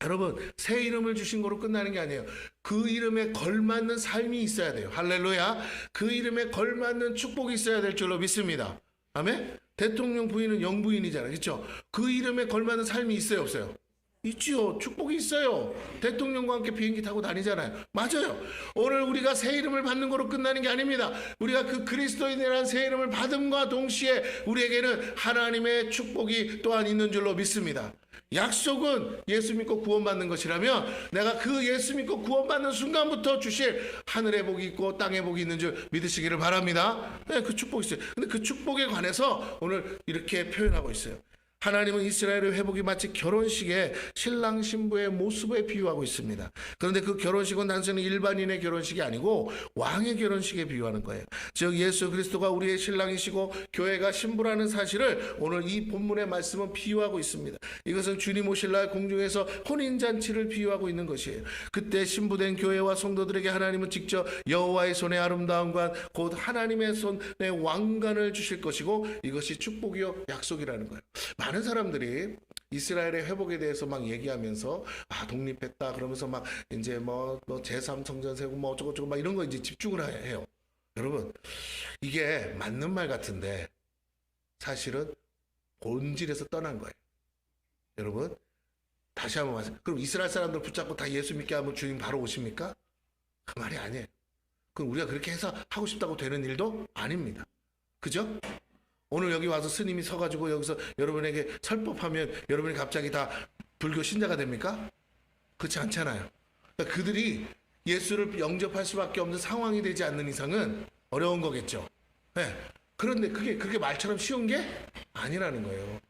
여러분, 새 이름을 주신 거로 끝나는 게 아니에요. 그 이름에 걸맞는 삶이 있어야 돼요. 할렐루야. 그 이름에 걸맞는 축복이 있어야 될 줄로 믿습니다. 아멘. 대통령 부인은 영부인이잖아요. 그렇죠? 그 이름에 걸맞는 삶이 있어요, 없어요? 있지요. 축복이 있어요. 대통령과 함께 비행기 타고 다니잖아요. 맞아요. 오늘 우리가 새 이름을 받는 거로 끝나는 게 아닙니다. 우리가 그 그리스도인이라는 새 이름을 받음과 동시에 우리에게는 하나님의 축복이 또한 있는 줄로 믿습니다. 약속은 예수 믿고 구원받는 것이라면 내가 그 예수 믿고 구원받는 순간부터 주실 하늘의 복이 있고 땅의 복이 있는 줄 믿으시기를 바랍니다. 네, 그 축복이 있어요. 근데 그 축복에 관해서 오늘 이렇게 표현하고 있어요. 하나님은 이스라엘의 회복이 마치 결혼식에 신랑 신부의 모습에 비유하고 있습니다. 그런데 그 결혼식은 단순히 일반인의 결혼식이 아니고 왕의 결혼식에 비유하는 거예요. 즉 예수 그리스도가 우리의 신랑이시고 교회가 신부라는 사실을 오늘 이 본문의 말씀은 비유하고 있습니다. 이것은 주님 오실 날 공중에서 혼인잔치를 비유하고 있는 것이에요. 그때 신부된 교회와 성도들에게 하나님은 직접 여호와의 손의 아름다움과 곧 하나님의 손의 왕관을 주실 것이고 이것이 축복이요 약속이라는 거예요. 많은 사람들이 이스라엘의 회복에 대해서 막 얘기하면서 독립했다 그러면서 막 이제 뭐 제3성전 세고 뭐 어쩌고저쩌고 막 이런 거 이제 집중을 해요. 여러분, 이게 맞는 말 같은데 사실은 본질에서 떠난 거예요. 여러분, 다시 한번 말씀. 그럼 이스라엘 사람들 붙잡고 다 예수 믿게 하면 주님 바로 오십니까? 그 말이 아니에요. 그럼 우리가 그렇게 해서 하고 싶다고 되는 일도 아닙니다. 그죠? 오늘 여기 와서 스님이 서가지고 여기서 여러분에게 설법하면 여러분이 갑자기 다 불교 신자가 됩니까? 그렇지 않잖아요. 그러니까 그들이 예수를 영접할 수밖에 없는 상황이 되지 않는 이상은 어려운 거겠죠. 네. 그런데 그게 그렇게 말처럼 쉬운 게 아니라는 거예요.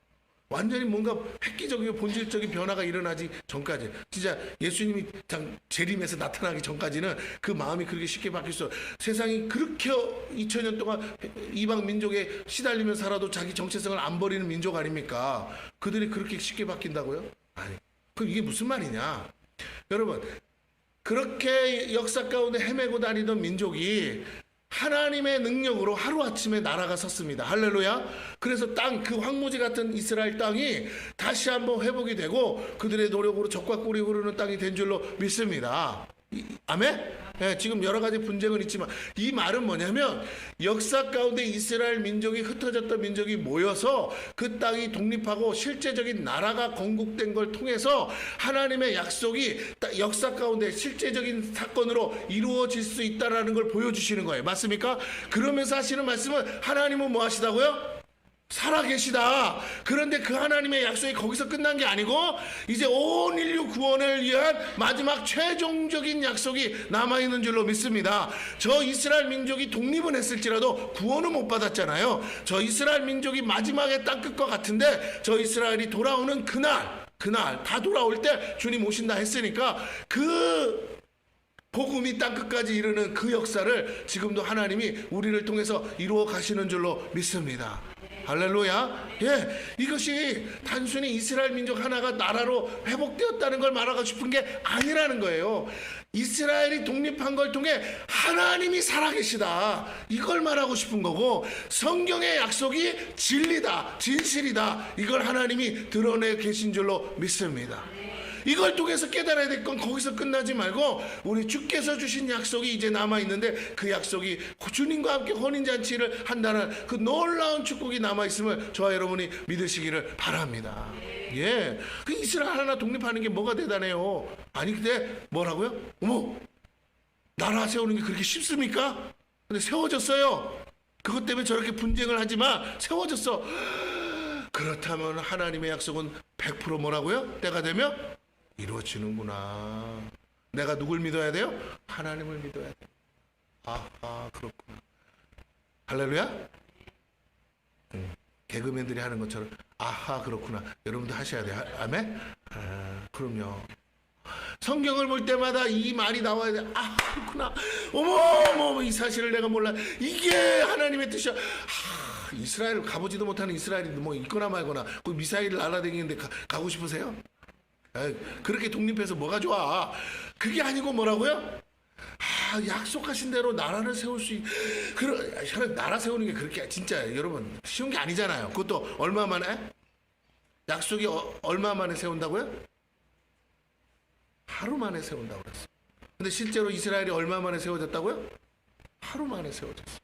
완전히 뭔가 획기적이고 본질적인 변화가 일어나지 전까지, 진짜 예수님이 재림에서 나타나기 전까지는 그 마음이 그렇게 쉽게 바뀔 수 없어요. 세상이 그렇게 2000년 동안 이방 민족에 시달리며 살아도 자기 정체성을 안 버리는 민족 아닙니까? 그들이 그렇게 쉽게 바뀐다고요? 아니, 그럼 이게 무슨 말이냐? 여러분, 그렇게 역사 가운데 헤매고 다니던 민족이 하나님의 능력으로 하루아침에 나라가 섰습니다. 할렐루야. 그래서 그 황무지 같은 이스라엘 땅이 다시 한번 회복이 되고 그들의 노력으로 젖과 꿀이 흐르는 땅이 된 줄로 믿습니다. 아멘? 네, 지금 여러 가지 분쟁은 있지만 이 말은 뭐냐면 역사 가운데 이스라엘 민족이, 흩어졌던 민족이 모여서 그 땅이 독립하고 실제적인 나라가 건국된 걸 통해서 하나님의 약속이 역사 가운데 실제적인 사건으로 이루어질 수 있다는 걸 보여주시는 거예요. 맞습니까? 그러면서 하시는 말씀은 하나님은 뭐 하시다고요? 살아계시다. 그런데 그 하나님의 약속이 거기서 끝난 게 아니고 이제 온 인류 구원을 위한 마지막 최종적인 약속이 남아있는 줄로 믿습니다. 저 이스라엘 민족이 독립은 했을지라도 구원은 못 받았잖아요. 저 이스라엘 민족이 마지막에 땅끝과 같은데 저 이스라엘이 돌아오는 그날 다 돌아올 때 주님 오신다 했으니까 그 복음이 땅끝까지 이르는 그 역사를 지금도 하나님이 우리를 통해서 이루어 가시는 줄로 믿습니다. 할렐루야. 예, 이것이 단순히 이스라엘 민족 하나가 나라로 회복되었다는 걸 말하고 싶은 게 아니라는 거예요. 이스라엘이 독립한 걸 통해 하나님이 살아계시다, 이걸 말하고 싶은 거고, 성경의 약속이 진리다, 진실이다, 이걸 하나님이 드러내 계신 줄로 믿습니다. 이걸 통해서 깨달아야 될 건 거기서 끝나지 말고 우리 주께서 주신 약속이 이제 남아있는데 그 약속이 주님과 함께 혼인잔치를 한다는 그 놀라운 축복이 남아있음을 저와 여러분이 믿으시기를 바랍니다. 예, 그 이스라엘 하나 독립하는 게 뭐가 대단해요? 아니 근데 뭐라고요? 어머, 나라 세우는 게 그렇게 쉽습니까? 근데 세워졌어요. 그것 때문에 저렇게 분쟁을 하지만 세워졌어. 그렇다면 하나님의 약속은 100% 뭐라고요? 때가 되면 이루어지는구나. 내가 누굴 믿어야 돼요? 하나님을 믿어야 돼요. 아하, 그렇구나. 할렐루야. 개그맨들이 하는 것처럼 아하, 그렇구나. 여러분도 하셔야 돼요. 아멘. 그럼요. 성경을 볼 때마다 이 말이 나와야 돼. 아, 그렇구나. 어머, 이 사실을 내가 몰라. 이게 하나님의 뜻이야. 이스라엘 가보지도 못하는 이스라엘이 뭐 있거나 말거나 그 미사일을 날아다니는데 가고 싶으세요? 그렇게 독립해서 뭐가 좋아? 그게 아니고 뭐라고요? 약속하신 대로 나라를 세울 수 나라 세우는 게 그렇게 진짜 여러분 쉬운 게 아니잖아요. 그것도 얼마 만에? 약속이 얼마 만에 세운다고요? 하루 만에 세운다고 그랬어요. 근데 실제로 이스라엘이 얼마 만에 세워졌다고요? 하루 만에 세워졌어요.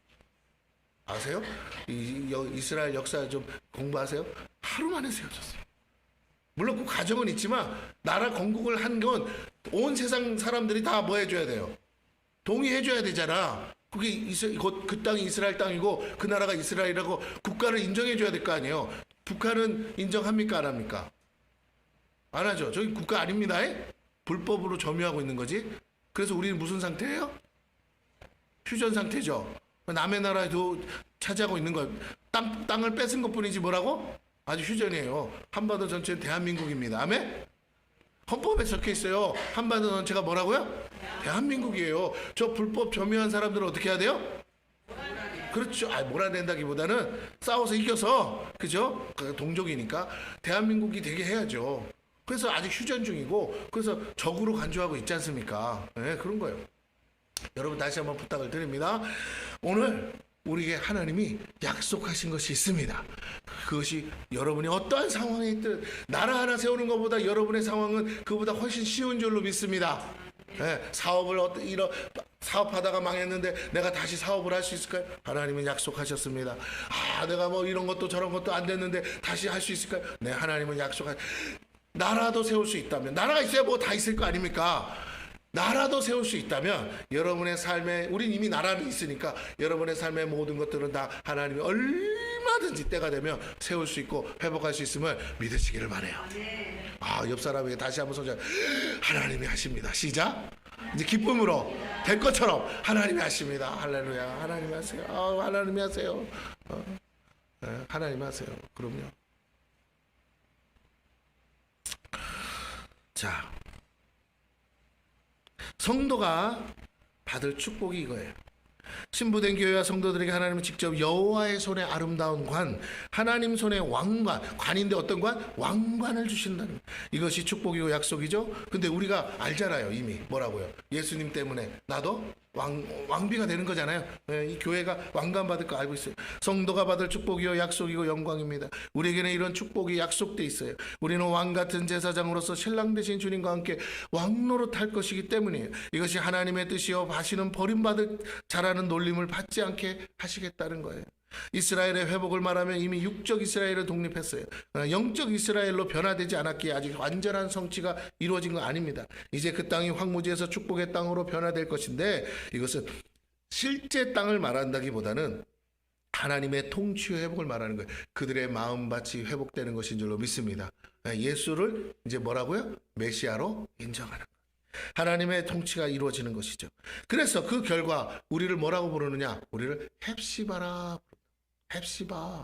아세요? 이스라엘 역사 좀 공부하세요? 하루 만에 세워졌어요. 물론 그 과정은 있지만 나라 건국을 한 건 온 세상 사람들이 다 뭐 해줘야 돼요? 동의해줘야 되잖아. 그게 그 땅이 이스라엘 땅이고 그 나라가 이스라엘이라고 국가를 인정해줘야 될 거 아니에요. 북한은 인정합니까? 안 합니까? 안 하죠. 저기 국가 아닙니다. 불법으로 점유하고 있는 거지. 그래서 우리는 무슨 상태예요? 휴전 상태죠. 남의 나라에도 차지하고 있는 거, 땅을 뺏은 것 뿐이지 뭐라고? 아주 휴전이에요. 한반도 전체는 대한민국입니다. 아멘? 헌법에 적혀 있어요. 한반도 전체가 뭐라고요? 대한민국이에요. 저 불법 점유한 사람들은 어떻게 해야 돼요? 그렇죠. 몰아낸다기보다는 싸워서 이겨서, 그죠? 동족이니까 대한민국이 되게 해야죠. 그래서 아직 휴전 중이고, 그래서 적으로 간주하고 있지 않습니까? 네, 그런 거예요. 여러분 다시 한번 부탁을 드립니다. 오늘 우리에게 하나님이 약속하신 것이 있습니다. 그것이 여러분이 어떠한 상황에 있든 나라 하나 세우는 것보다 여러분의 상황은 그보다 훨씬 쉬운 줄로 믿습니다. 네, 사업하다가 망했는데 내가 다시 사업을 할 수 있을까요? 하나님은 약속하셨습니다. 내가 뭐 이런 것도 저런 것도 안 됐는데 다시 할 수 있을까요? 네, 하나님은 나라도 세울 수 있다면, 나라가 있어야 뭐 다 있을 거 아닙니까? 나라도 세울 수 있다면 여러분의 삶에, 우린 이미 나라는 있으니까 여러분의 삶의 모든 것들은 다 하나님이 얼마든지 때가 되면 세울 수 있고 회복할 수 있음을 믿으시기를 바라요. 옆 사람에게 다시 한번 소개. 하나님이 하십니다. 시작. 이제 기쁨으로 될 것처럼 하나님이 하십니다. 할렐루야. 하나님이 하세요. 하나님이 하세요. 하나님이 하세요. 그럼요. 자, 성도가 받을 축복이 이거예요. 신부된 교회와 성도들에게 하나님은 직접 여호와의 손에 아름다운 관, 하나님 손에 왕관, 관인데 어떤 관? 왕관을 주신다는 거예요. 이것이 축복이고 약속이죠. 근데 우리가 알잖아요. 이미 뭐라고요? 예수님 때문에 나도 왕비가 되는 거잖아요. 이 교회가 왕관 받을 거 알고 있어요. 성도가 받을 축복이요 약속이고 영광입니다. 우리에게는 이런 축복이 약속돼 있어요. 우리는 왕 같은 제사장으로서 신랑 되신 주님과 함께 왕노릇 할 것이기 때문이에요. 이것이 하나님의 뜻이요 다시는 버림받을 자라는 놀림을 받지 않게 하시겠다는 거예요. 이스라엘의 회복을 말하면 이미 육적 이스라엘을 독립했어요. 영적 이스라엘로 변화되지 않았기에 아직 완전한 성취가 이루어진 거 아닙니다. 이제 그 땅이 황무지에서 축복의 땅으로 변화될 것인데 이것은 실제 땅을 말한다기보다는 하나님의 통치 회복을 말하는 거예요. 그들의 마음밭이 회복되는 것인 줄로 믿습니다. 예수를 이제 뭐라고요? 메시아로 인정하는 거예요. 하나님의 통치가 이루어지는 것이죠. 그래서 그 결과 우리를 뭐라고 부르느냐? 우리를 헵시바라, 헵시바.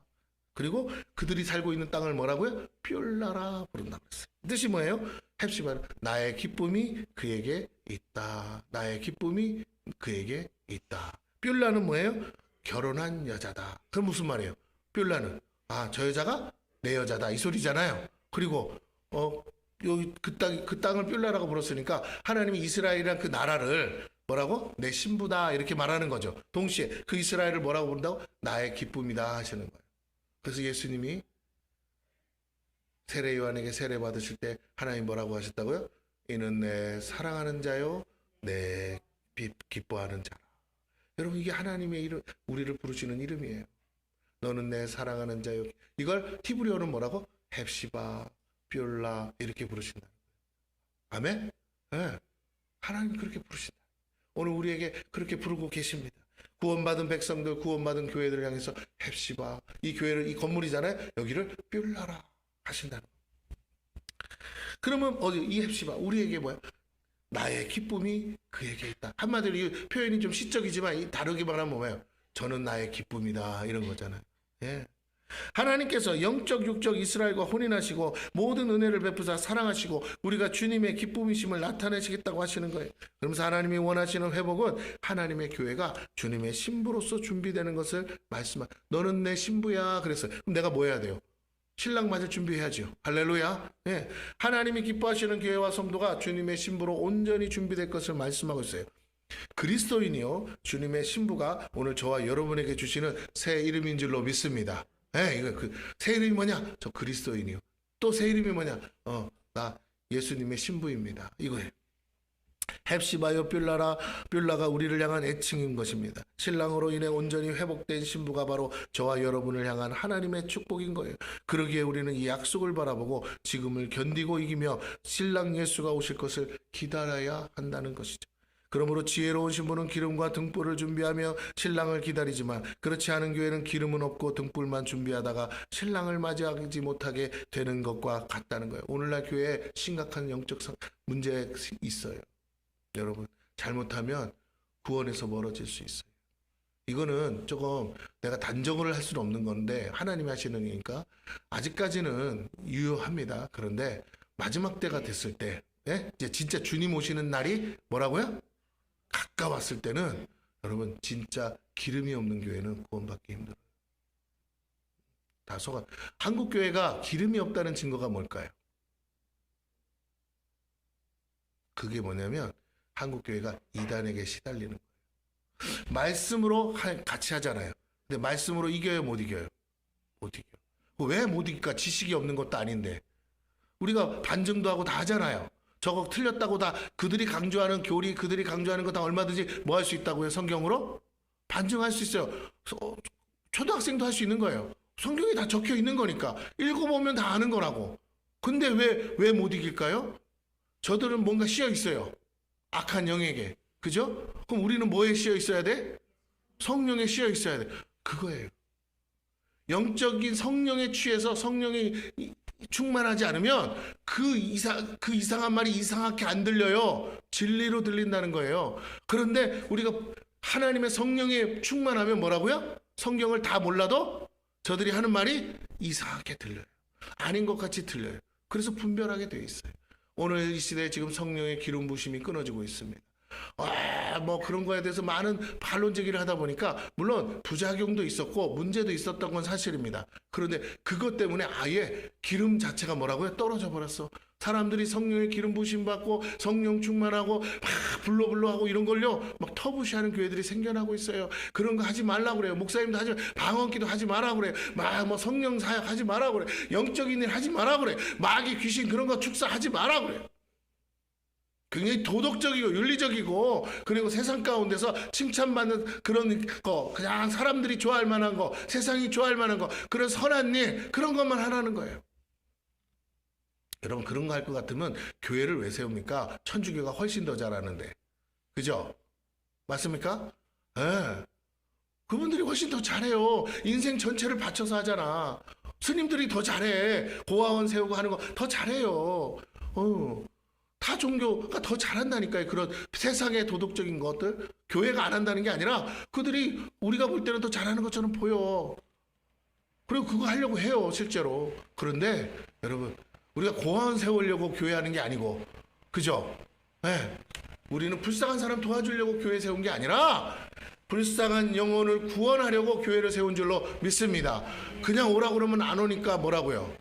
그리고 그들이 살고 있는 땅을 뭐라고요? 뷸라라 부른다고 했어요. 뜻이 뭐예요? 헵시바는 나의 기쁨이 그에게 있다. 나의 기쁨이 그에게 있다. 뷸라는 뭐예요? 결혼한 여자다. 그럼 무슨 말이에요? 뷸라는 저 여자가 내 여자다 이 소리잖아요. 그리고 여기 그 땅을 뷸라라고 불렀으니까 하나님이 이스라엘이란 그 나라를 뭐라고? 내 신부다 이렇게 말하는 거죠. 동시에 그 이스라엘을 뭐라고 부른다고? 나의 기쁨이다 하시는 거예요. 그래서 예수님이 세례 요한에게 세례 받으실 때 하나님 뭐라고 하셨다고요? 이는 내 사랑하는 자요 내 기뻐하는 자라. 여러분 이게 하나님의 이름, 우리를 부르시는 이름이에요. 너는 내 사랑하는 자요. 이걸 히브리어는 뭐라고? 헵시바, 뷸라 이렇게 부르신다. 아멘? 네. 하나님 그렇게 부르신다. 오늘 우리에게 그렇게 부르고 계십니다. 구원받은 백성들, 구원받은 교회들을 향해서 헵시바, 이 교회를, 이 건물이잖아요. 여기를 뷸라라 하신다는 거예요. 그러면 이 헵시바 우리에게 뭐야? 나의 기쁨이 그에게 있다. 한마디로 이 표현이 좀 시적이지만 다르게 말하면 뭐예요? 저는 나의 기쁨이다 이런 거잖아요. 예. 하나님께서 영적 육적 이스라엘과 혼인하시고 모든 은혜를 베푸사 사랑하시고 우리가 주님의 기쁨이심을 나타내시겠다고 하시는 거예요. 그러면서 하나님이 원하시는 회복은 하나님의 교회가 주님의 신부로서 준비되는 것을 말씀하. 너는 내 신부야 그랬어요. 그럼 내가 뭐 해야 돼요? 신랑 맞을 준비해야죠. 할렐루야. 네. 하나님이 기뻐하시는 교회와 성도가 주님의 신부로 온전히 준비될 것을 말씀하고 있어요. 그리스도인이요 주님의 신부가 오늘 저와 여러분에게 주시는 새 이름인 줄로 믿습니다. 이거 새 이름이 뭐냐? 저 그리스도인이요. 또 새 이름이 뭐냐? 나 예수님의 신부입니다. 이거예요. 헵시바여 뷸라라. 뷸라가 우리를 향한 애칭인 것입니다. 신랑으로 인해 온전히 회복된 신부가 바로 저와 여러분을 향한 하나님의 축복인 거예요. 그러기에 우리는 이 약속을 바라보고 지금을 견디고 이기며 신랑 예수가 오실 것을 기다려야 한다는 것이죠. 그러므로 지혜로운 신부는 기름과 등불을 준비하며 신랑을 기다리지만 그렇지 않은 교회는 기름은 없고 등불만 준비하다가 신랑을 맞이하지 못하게 되는 것과 같다는 거예요. 오늘날 교회에 심각한 영적 문제가 있어요. 여러분 잘못하면 구원에서 멀어질 수 있어요. 이거는 조금 내가 단정을 할 수는 없는 건데 하나님이 하시는 일이니까 아직까지는 유효합니다. 그런데 마지막 때가 됐을 때 이제 진짜 주님 오시는 날이 뭐라고요? 가까웠을 때는 여러분 진짜 기름이 없는 교회는 구원받기 힘들어요. 다 속아. 한국 교회가 기름이 없다는 증거가 뭘까요? 그게 뭐냐면 한국 교회가 이단에게 시달리는 거예요. 말씀으로 같이 하잖아요. 근데 말씀으로 이겨요, 못 이겨요? 못 이겨요. 왜 못 이길까? 지식이 없는 것도 아닌데. 우리가 반증도 하고 다 하잖아요. 저거 틀렸다고 다 그들이 강조하는 교리, 그들이 강조하는 거 다 얼마든지 뭐 할 수 있다고요? 성경으로? 반증할 수 있어요. 초등학생도 할 수 있는 거예요. 성경에 다 적혀 있는 거니까. 읽어보면 다 아는 거라고. 근데 왜 못 이길까요? 저들은 뭔가 씌어 있어요. 악한 영에게. 그죠? 그럼 우리는 뭐에 씌어 있어야 돼? 성령에 씌어 있어야 돼. 그거예요. 영적인 성령에 취해서 성령에 충만하지 않으면 그 이상한 말이 이상하게 안 들려요. 진리로 들린다는 거예요. 그런데 우리가 하나님의 성령에 충만하면 뭐라고요? 성경을 다 몰라도 저들이 하는 말이 이상하게 들려요. 아닌 것 같이 들려요. 그래서 분별하게 되어 있어요. 오늘 이 시대에 지금 성령의 기름 부심이 끊어지고 있습니다. 뭐 그런 거에 대해서 많은 반론 제기를 하다 보니까 물론 부작용도 있었고 문제도 있었던 건 사실입니다. 그런데 그것 때문에 아예 기름 자체가 뭐라고요? 떨어져 버렸어. 사람들이 성령의 기름 부심 받고 성령 충만하고 막 불러하고 이런 걸요 막 터부시하는 교회들이 생겨나고 있어요. 그런 거 하지 말라고 그래요. 목사님도 하지 방언기도 하지 말라고 그래요. 막 뭐 성령 사역 하지 말라고 그래. 영적인 일 하지 말라고 그래. 마귀 귀신 그런 거 축사하지 말라고 그래요. 굉장히 도덕적이고 윤리적이고 그리고 세상 가운데서 칭찬받는 그런 거, 그냥 사람들이 좋아할 만한 거, 세상이 좋아할 만한 거, 그런 선한 일, 그런 것만 하라는 거예요. 여러분 그런 거 할 것 같으면 교회를 왜 세웁니까? 천주교가 훨씬 더 잘하는데. 그죠? 맞습니까? 예. 그분들이 훨씬 더 잘해요. 인생 전체를 바쳐서 하잖아. 스님들이 더 잘해. 고아원 세우고 하는 거 더 잘해요. 다 종교가 더 잘한다니까요. 그런 세상의 도덕적인 것들 교회가 안 한다는 게 아니라 그들이 우리가 볼 때는 더 잘하는 것처럼 보여. 그리고 그거 하려고 해요 실제로. 그런데 여러분 우리가 고아원 세우려고 교회 하는 게 아니고 그죠? 네. 우리는 불쌍한 사람 도와주려고 교회 세운 게 아니라 불쌍한 영혼을 구원하려고 교회를 세운 줄로 믿습니다. 그냥 오라고 그러면 안 오니까 뭐라고요?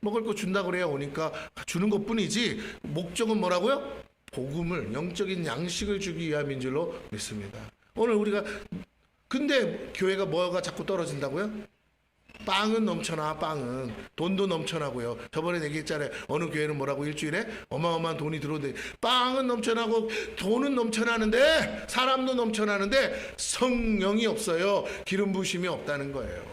먹을 거 준다고 그래야 오니까 주는 것뿐이지 목적은 뭐라고요? 복음을 영적인 양식을 주기 위함인 줄로 믿습니다. 오늘 우리가 근데 교회가 뭐가 자꾸 떨어진다고요? 빵은 넘쳐나. 빵은 돈도 넘쳐나고요. 저번에 얘기했잖아요. 어느 교회는 뭐라고 일주일에 어마어마한 돈이 들어오는데 빵은 넘쳐나고 돈은 넘쳐나는데 사람도 넘쳐나는데 성령이 없어요. 기름 부심이 없다는 거예요.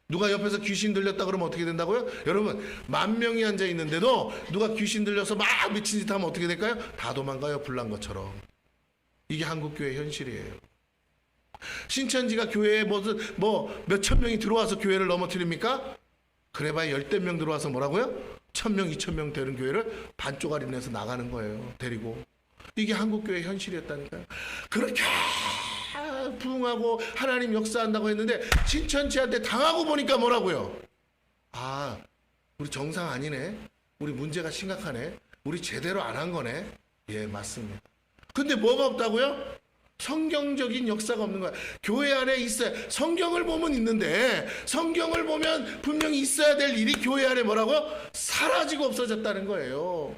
누가 옆에서 귀신 들렸다 그러면 어떻게 된다고요? 여러분 10,000명이 앉아 있는데도 누가 귀신 들려서 막 미친 짓 하면 어떻게 될까요? 다 도망가요. 불난 것처럼. 이게 한국교회 현실이에요. 신천지가 교회에 뭐 몇천 명이 들어와서 교회를 넘어뜨립니까? 그래봐야 10대 명 들어와서 뭐라고요? 1,000명, 2,000명 되는 교회를 반쪽알이 내서 나가는 거예요. 데리고. 이게 한국교회 현실이었다니까요. 그렇게 부흥하고 하나님 역사한다고 했는데 신천지한테 당하고 보니까 뭐라고요? 우리 정상 아니네. 우리 문제가 심각하네. 우리 제대로 안 한 거네. 예, 맞습니다. 근데 뭐가 없다고요? 성경적인 역사가 없는 거야. 교회 안에 있어야 성경을 보면 있는데 성경을 보면 분명히 있어야 될 일이 교회 안에 뭐라고요? 사라지고 없어졌다는 거예요.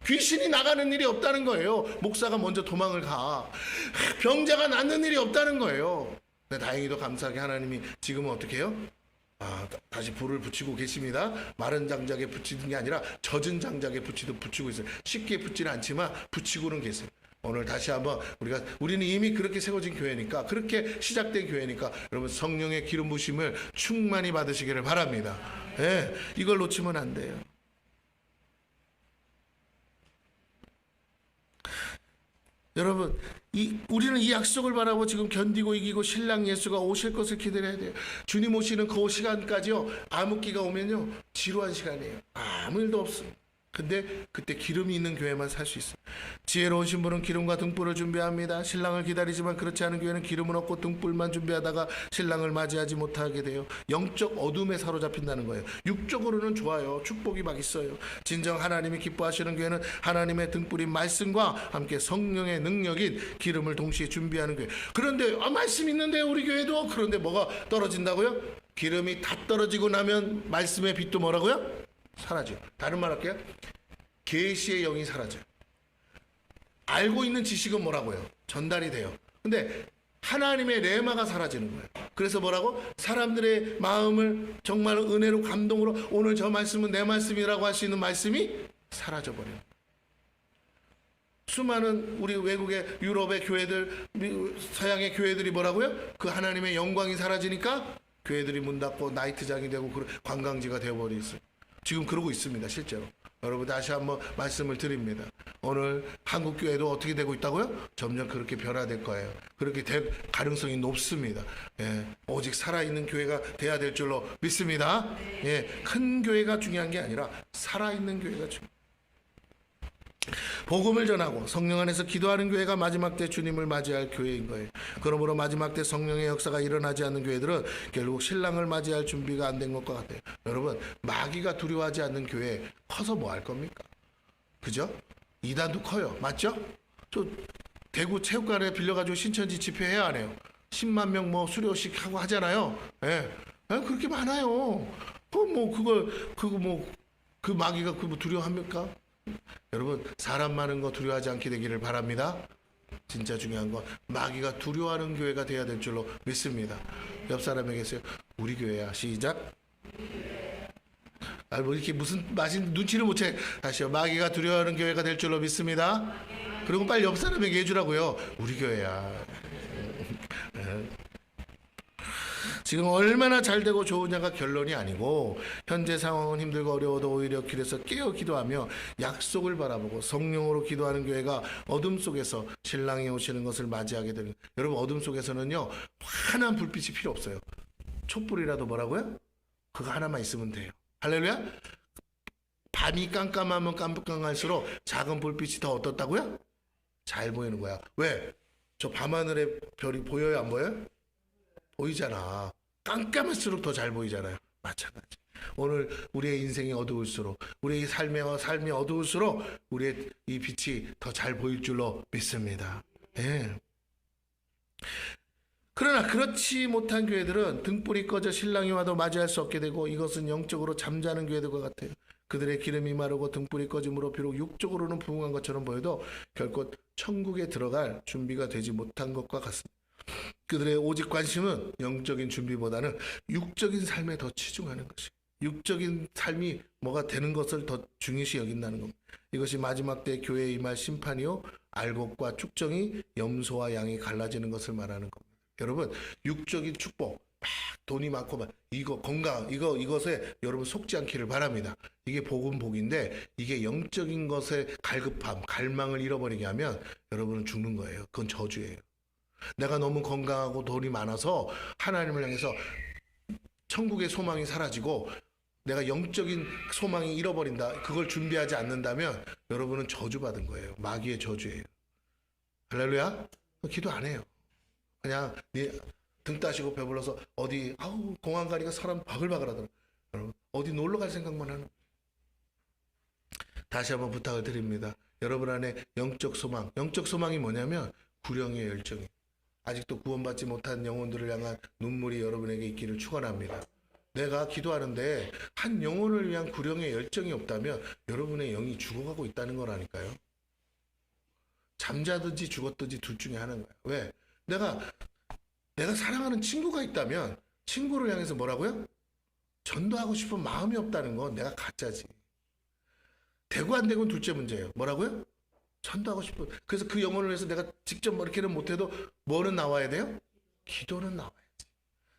귀신이 나가는 일이 없다는 거예요. 목사가 먼저 도망을 가. 병자가 낫는 일이 없다는 거예요. 근데 다행히도 감사하게 하나님이 지금은 어떻게 해요? 다시 불을 붙이고 계십니다. 마른 장작에 붙이는 게 아니라 젖은 장작에 붙이고 있어요. 쉽게 붙지는 않지만 붙이고는 계세요. 오늘 다시 한번 우리는 이미 그렇게 세워진 교회니까 그렇게 시작된 교회니까 여러분 성령의 기름 부심을 충만히 받으시기를 바랍니다. 예, 이걸 놓치면 안 돼요. 여러분 우리는 이 약속을 바라고 지금 견디고 이기고 신랑 예수가 오실 것을 기다려야 돼요. 주님 오시는 그 시간까지요 암흑기가 오면요 지루한 시간이에요. 아무 일도 없어요. 근데 그때 기름이 있는 교회만 살 수 있어요. 지혜로우신 분은 기름과 등불을 준비합니다. 신랑을 기다리지만 그렇지 않은 교회는 기름은 없고 등불만 준비하다가 신랑을 맞이하지 못하게 돼요. 영적 어둠에 사로잡힌다는 거예요. 육적으로는 좋아요. 축복이 막 있어요. 진정 하나님이 기뻐하시는 교회는 하나님의 등불인 말씀과 함께 성령의 능력인 기름을 동시에 준비하는 교회. 그런데 말씀 있는데 우리 교회도 그런데 뭐가 떨어진다고요? 기름이 다 떨어지고 나면 말씀의 빛도 뭐라고요? 사라져요. 다른 말 할게요. 계시의 영이 사라져요. 알고 있는 지식은 뭐라고요? 전달이 돼요. 근데 하나님의 레마가 사라지는 거예요. 그래서 뭐라고? 사람들의 마음을 정말 은혜로 감동으로 오늘 저 말씀은 내 말씀이라고 할 수 있는 말씀이 사라져버려요. 수많은 우리 외국의 유럽의 교회들, 서양의 교회들이 뭐라고요? 그 하나님의 영광이 사라지니까 교회들이 문 닫고 나이트장이 되고 관광지가 되어버리겠어요. 지금 그러고 있습니다. 실제로. 여러분 다시 한번 말씀을 드립니다. 오늘 한국교회도 어떻게 되고 있다고요? 점점 그렇게 변화될 거예요. 그렇게 될 가능성이 높습니다. 예, 오직 살아있는 교회가 돼야 될 줄로 믿습니다. 예, 큰 교회가 중요한 게 아니라 살아있는 교회가 중요해요. 복음을 전하고 성령 안에서 기도하는 교회가 마지막 때 주님을 맞이할 교회인 거예요. 그러므로 마지막 때 성령의 역사가 일어나지 않는 교회들은 결국 신랑을 맞이할 준비가 안 된 것과 같아요. 여러분 마귀가 두려워하지 않는 교회 커서 뭐 할 겁니까? 그죠? 이단도 커요. 맞죠? 저 대구 체육관에 빌려가지고 신천지 집회해야 안 해요. 10만 명 뭐 수료식 하고 하잖아요. 예. 그렇게 많아요. 그 마귀가 그 뭐 두려워합니까? 여러분, 사람 많은 거 두려워하지 않게 되기를 바랍니다. 진짜 중요한 건 마귀가 두려워하는 교회가 돼야 될 줄로 믿습니다. 옆 사람에게 했어요. 우리 교회야. 시작. 뭐 이렇게 무슨 마신 눈치를 못 채. 다시요. 마귀가 두려워하는 교회가 될 줄로 믿습니다. 그리고 빨리 옆 사람에게 해주라고요. 우리 교회야. 지금 얼마나 잘 되고 좋으냐가 결론이 아니고 현재 상황은 힘들고 어려워도 오히려 길에서 깨어 기도하며 약속을 바라보고 성령으로 기도하는 교회가 어둠 속에서 신랑이 오시는 것을 맞이하게 되는. 여러분, 어둠 속에서는요 환한 불빛이 필요 없어요. 촛불이라도 뭐라고요? 그거 하나만 있으면 돼요. 할렐루야. 밤이 깜깜하면 깜깜할수록 작은 불빛이 더 어떻다고요? 잘 보이는 거야. 왜? 저 밤하늘에 별이 보여요, 안 보여요? 보이잖아. 깜깜할수록 더 잘 보이잖아요. 마찬가지. 오늘 우리의 인생이 어두울수록, 우리의 삶이 어두울수록 우리의 이 빛이 더 잘 보일 줄로 믿습니다. 예. 그러나 그렇지 못한 교회들은 등불이 꺼져 신랑이 와도 맞이할 수 없게 되고 이것은 영적으로 잠자는 교회들과 같아요. 그들의 기름이 마르고 등불이 꺼짐으로 비록 육적으로는 부흥한 것처럼 보여도 결코 천국에 들어갈 준비가 되지 못한 것과 같습니다. 그들의 오직 관심은 영적인 준비보다는 육적인 삶에 더 치중하는 것이, 육적인 삶이 뭐가 되는 것을 더 중요시 여긴다는 겁니다. 이것이 마지막 때 교회에 임할 심판이요 알곡과 축정이 염소와 양이 갈라지는 것을 말하는 겁니다. 여러분, 육적인 축복, 막 돈이 많고 막 이거 건강 이것에 여러분 속지 않기를 바랍니다. 이게 복인데 이게 영적인 것에 갈급함, 갈망을 잃어버리게 하면 여러분은 죽는 거예요. 그건 저주예요. 내가 너무 건강하고 돈이 많아서 하나님을 향해서 천국의 소망이 사라지고 내가 영적인 소망이 잃어버린다. 그걸 준비하지 않는다면 여러분은 저주받은 거예요. 마귀의 저주예요. 할렐루야. 기도 안 해요. 그냥 등 따시고 배불러서 어디 공항 가니까 사람 바글바글 하더라. 여러분, 어디 놀러 갈 생각만 하는. 다시 한번 부탁을 드립니다. 여러분 안에 영적 소망이 뭐냐면 구령의 열정이에요. 아직도 구원받지 못한 영혼들을 향한 눈물이 여러분에게 있기를 축원합니다. 내가 기도하는데 한 영혼을 위한 구령의 열정이 없다면 여러분의 영이 죽어가고 있다는 거라니까요. 잠자든지 죽었든지 둘 중에 하나인 거예요. 왜? 내가 사랑하는 친구가 있다면 친구를 향해서 뭐라고요? 전도하고 싶은 마음이 없다는 건 내가 가짜지. 되고 안 되고는 둘째 문제예요. 뭐라고요? 전도하고 싶은. 그래서 그 영혼을 위해서 내가 직접 이렇게는 못해도 뭐는 나와야 돼요? 기도는 나와야지.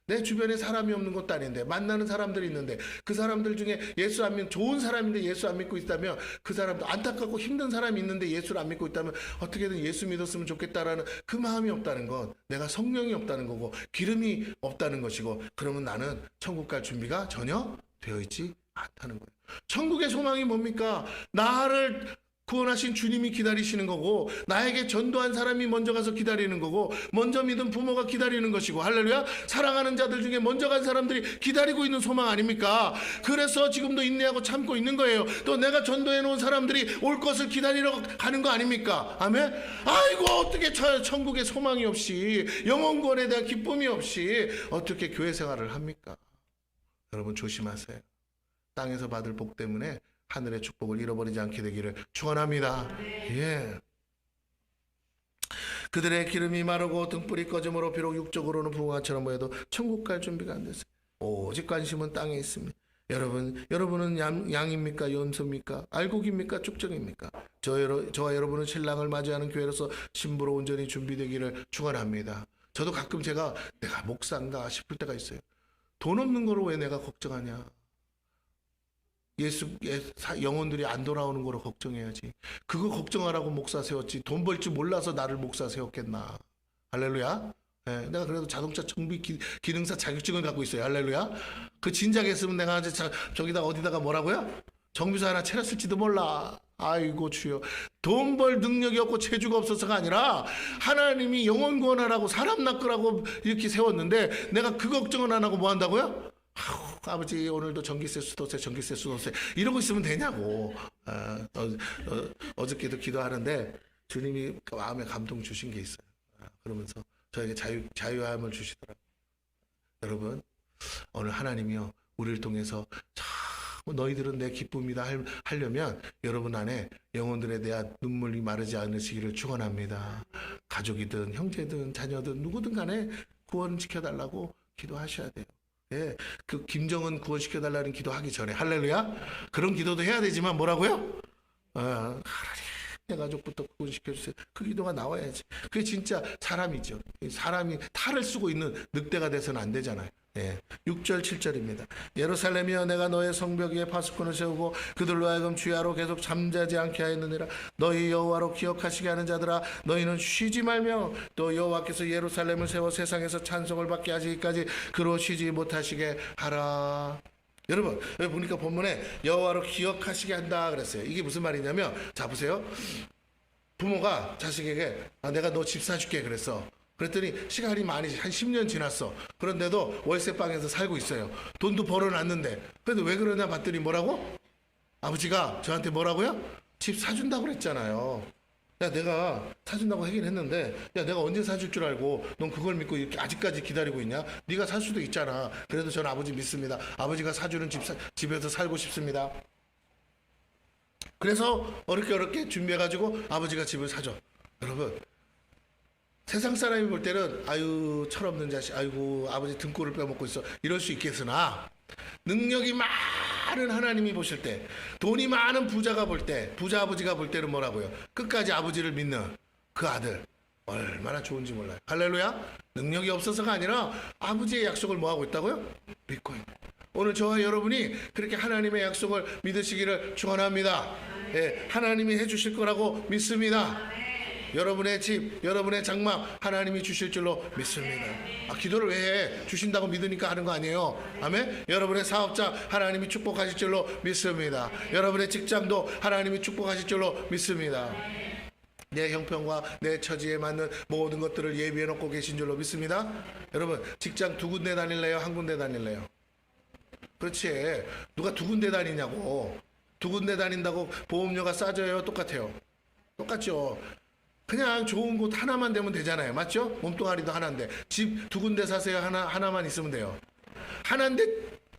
내 주변에 사람이 없는 것도 아닌데 만나는 사람들이 있는데 그 사람들 중에 예수 안 믿는 좋은 사람인데 예수 안 믿고 있다면 그 사람도 안타깝고 힘든 사람이 있는데 예수를 안 믿고 있다면 어떻게든 예수 믿었으면 좋겠다라는 그 마음이 없다는 건 내가 성령이 없다는 거고 기름이 없다는 것이고 그러면 나는 천국 갈 준비가 전혀 되어 있지 않다는 거예요. 천국의 소망이 뭡니까? 나를 구원하신 주님이 기다리시는 거고 나에게 전도한 사람이 먼저 가서 기다리는 거고 먼저 믿은 부모가 기다리는 것이고 할렐루야. 사랑하는 자들 중에 먼저 간 사람들이 기다리고 있는 소망 아닙니까? 그래서 지금도 인내하고 참고 있는 거예요. 또 내가 전도해 놓은 사람들이 올 것을 기다리러 가는 거 아닙니까? 아멘. 아이고 어떻게 천국에 소망이 없이 영혼 구원에 대한 기쁨이 없이 어떻게 교회 생활을 합니까? 여러분 조심하세요. 땅에서 받을 복 때문에 하늘의 축복을 잃어버리지 않게 되기를 축원합니다. 예. 그들의 기름이 마르고 등불이 꺼짐으로 비록 육적으로는 부흥한처럼 보여도 천국 갈 준비가 안 됐어요. 오직 관심은 땅에 있습니다. 여러분은 양입니까? 염소입니까? 알곡입니까? 축정입니까? 저와 여러분은 신랑을 맞이하는 교회로서 신부로 온전히 준비되기를 축원합니다. 저도 가끔 내가 목사인가 싶을 때가 있어요. 돈 없는 거로 왜 내가 걱정하냐? 영혼들이 안 돌아오는 거로 걱정해야지. 그거 걱정하라고 목사 세웠지. 돈 벌 줄 몰라서 나를 목사 세웠겠나. 할렐루야. 네, 내가 그래도 자동차 정비 기능사 자격증을 갖고 있어요. 할렐루야. 그 진작 했으면 내가 저기다가 어디다가 뭐라고요? 정비소 하나 차렸을지도 몰라. 아이고 주여. 돈 벌 능력이 없고 재주가 없어서가 아니라 하나님이 영혼 구원하라고 사람 낚으라고 이렇게 세웠는데 내가 그 걱정은 안 하고 뭐 한다고요? 아버지 오늘도 전기세 수도세 전기세 수도세 이러고 있으면 되냐고. 어저께도 기도하는데 주님이 마음에 감동 주신 게 있어요. 그러면서 저에게 자유함을 주시더라고요. 여러분 오늘 하나님이요 우리를 통해서 너희들은 내 기쁨이다 하려면 여러분 안에 영혼들에 대한 눈물이 마르지 않으시기를 축원합니다. 가족이든 형제든 자녀든 누구든 간에 구원시켜달라고 기도하셔야 돼요. 예, 그 김정은 구원시켜달라는 기도하기 전에 할렐루야 그런 기도도 해야 되지만 뭐라고요? 하나님 내 가족부터 구원시켜주세요. 그 기도가 나와야지. 그게 진짜 사람이죠. 사람이 탈을 쓰고 있는 늑대가 돼서는 안 되잖아요. 예, 6절 7절입니다. 예루살렘이여 내가 너의 성벽 위에 파수꾼을 세우고 그들로 하여금 주야로 계속 잠자지 않게 하였느니라. 너희 여호와로 기억하시게 하는 자들아 너희는 쉬지 말며 또 여호와께서 예루살렘을 세워 세상에서 찬송을 받게 하시기까지 그로 쉬지 못하시게 하라. 여러분 여기 보니까 본문에 여호와로 기억하시게 한다 그랬어요. 이게 무슨 말이냐면 자 보세요. 부모가 자식에게 내가 너 집 사줄게 그랬어. 그랬더니 시간이 많이 한 10년 지났어. 그런데도 월세방에서 살고 있어요. 돈도 벌어놨는데 그래도 왜 그러냐 봤더니 뭐라고? 아버지가 저한테 뭐라고요? 집 사준다고 그랬잖아요. 야 내가 사준다고 하긴 했는데 야 내가 언제 사줄 줄 알고 넌 그걸 믿고 이렇게 아직까지 기다리고 있냐? 네가 살 수도 있잖아. 그래도 저는 아버지 믿습니다. 아버지가 사주는 집에서 살고 싶습니다. 그래서 어렵게 준비해가지고 아버지가 집을 사줘. 여러분 세상 사람이 볼 때는 아유 철없는 자식 아이고 아버지 등골을 빼먹고 있어 이럴 수 있겠으나 능력이 많은 하나님이 보실 때 돈이 많은 부자가 볼 때 부자 아버지가 볼 때는 뭐라고요? 끝까지 아버지를 믿는 그 아들 얼마나 좋은지 몰라요. 할렐루야. 능력이 없어서가 아니라 아버지의 약속을 뭐하고 있다고요? 믿고 있는. 오늘 저와 여러분이 그렇게 하나님의 약속을 믿으시기를 축원합니다. 예, 하나님이 해주실 거라고 믿습니다. 여러분의 집, 여러분의 장막 하나님이 주실 줄로 믿습니다. 기도를 왜 해? 주신다고 믿으니까 하는 거 아니에요. 아멘? 여러분의 사업장 하나님이 축복하실 줄로 믿습니다. 여러분의 직장도 하나님이 축복하실 줄로 믿습니다. 내 형편과 내 처지에 맞는 모든 것들을 예비해 놓고 계신 줄로 믿습니다. 여러분 직장 2군데 다닐래요? 1군데 다닐래요? 그렇지. 누가 2군데 다니냐고. 2군데 다닌다고 보험료가 싸져요? 똑같아요. 똑같죠. 그냥 좋은 곳 하나만 되면 되잖아요. 맞죠? 몸뚱아리도 하나인데 집 2군데 사세요. 하나만 있으면 돼요. 하나인데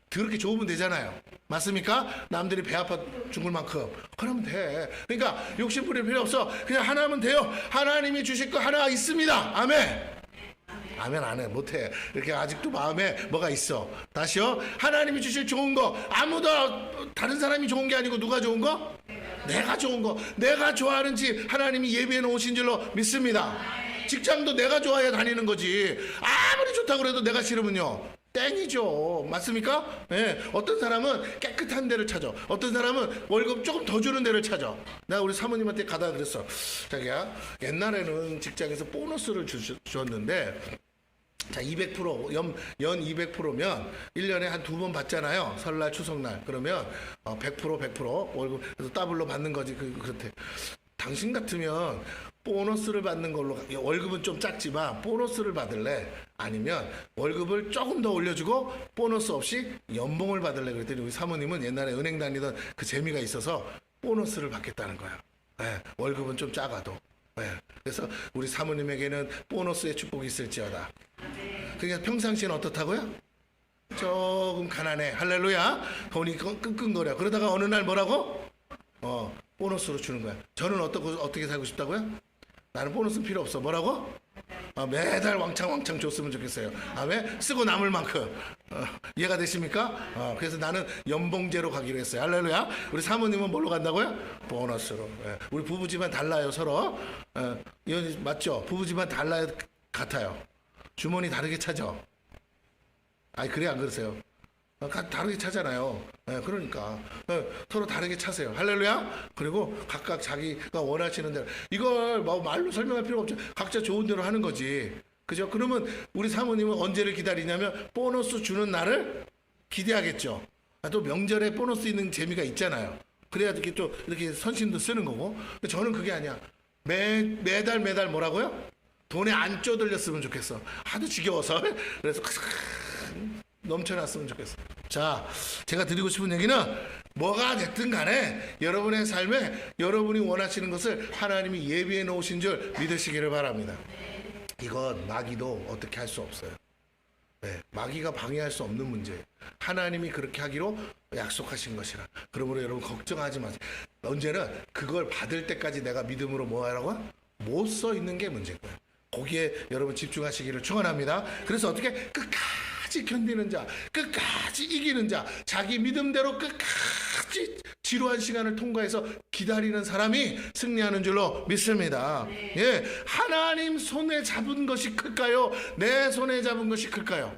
그렇게 좋으면 되잖아요. 맞습니까? 남들이 배 아파 죽을 만큼 그러면 돼. 그러니까 욕심 부릴 필요 없어. 그냥 하나면 돼요. 하나님이 주실 거 하나 있습니다. 아멘. 아멘 안 해. 못해. 이렇게 아직도 마음에 뭐가 있어. 다시요. 하나님이 주실 좋은 거 아무도 다른 사람이 좋은 게 아니고 누가 좋은 거? 내가 좋은 거. 내가 좋아하는 집 하나님이 예비해 놓으신 줄로 믿습니다. 직장도 내가 좋아야 다니는 거지. 아무리 좋다고 그래도 내가 싫으면요 땡이죠. 맞습니까? 네. 어떤 사람은 깨끗한 데를 찾아. 어떤 사람은 월급 조금 더 주는 데를 찾아. 내가 우리 사모님한테 가다가 그랬어. 자기야 옛날에는 직장에서 보너스를 주셨는데 자 200% 연 200%면 1년에 한 2번 받잖아요. 설날 추석날. 그러면 100% 월급 그래서 더블로 받는 거지. 그렇대. 당신 같으면 보너스를 받는 걸로 월급은 좀 작지만 보너스를 받을래? 아니면 월급을 조금 더 올려주고 보너스 없이 연봉을 받을래? 그랬더니 우리 사모님은 옛날에 은행 다니던 그 재미가 있어서 보너스를 받겠다는 거야. 네, 월급은 좀 작아도. 네, 그래서 우리 사모님에게는 보너스의 축복이 있을지어다. 그러니까 평상시는 어떻다고요? 조금 가난해. 할렐루야. 돈이 끙끙거려. 그러다가 어느 날 뭐라고? 보너스로 주는 거야. 저는 어떻게 살고 싶다고요? 나는 보너스 필요 없어. 뭐라고? 매달 왕창 줬으면 좋겠어요. 아멘. 쓰고 남을 만큼. 이해가 되십니까? 그래서 나는 연봉제로 가기로 했어요. 할렐루야. 우리 사모님은 뭘로 간다고요? 보너스로. 예. 우리 부부지만 달라요 서로. 이건 맞죠? 부부지만 달라요 같아요. 주머니 다르게 차죠. 아니 그래 안 그러세요? 다르게 차잖아요. 네, 그러니까 서로 다르게 차세요. 할렐루야. 그리고 각각 자기가 원하시는 대로 이걸 뭐 말로 설명할 필요가 없죠. 각자 좋은 대로 하는 거지. 그죠? 그러면 우리 사모님은 언제를 기다리냐면 보너스 주는 날을 기대하겠죠. 또 명절에 보너스 있는 재미가 있잖아요. 그래야 이렇게 또 이렇게 선심도 쓰는 거고. 근데 저는 그게 아니야. 매달 뭐라고요? 돈에 안 쪼들렸으면 좋겠어. 하도 지겨워서. 그래서 넘쳐났으면 좋겠어요. 자, 제가 드리고 싶은 얘기는 뭐가 됐든 간에 여러분의 삶에 여러분이 원하시는 것을 하나님이 예비해 놓으신 줄 믿으시기를 바랍니다. 이건 마귀도 어떻게 할 수 없어요. 네, 마귀가 방해할 수 없는 문제예요. 하나님이 그렇게 하기로 약속하신 것이라. 그러므로 여러분 걱정하지 마세요. 언제는 그걸 받을 때까지 내가 믿음으로 뭐 하라고? 못 써 있는 게 문제인 거예요. 거기에 여러분 집중하시기를 축원합니다. 그래서 어떻게 끝까지 견디는 자, 끝까지 이기는 자, 자기 믿음대로 끝까지 지루한 시간을 통과해서 기다리는 사람이 승리하는 줄로 믿습니다. 예, 하나님 손에 잡은 것이 클까요? 내 손에 잡은 것이 클까요?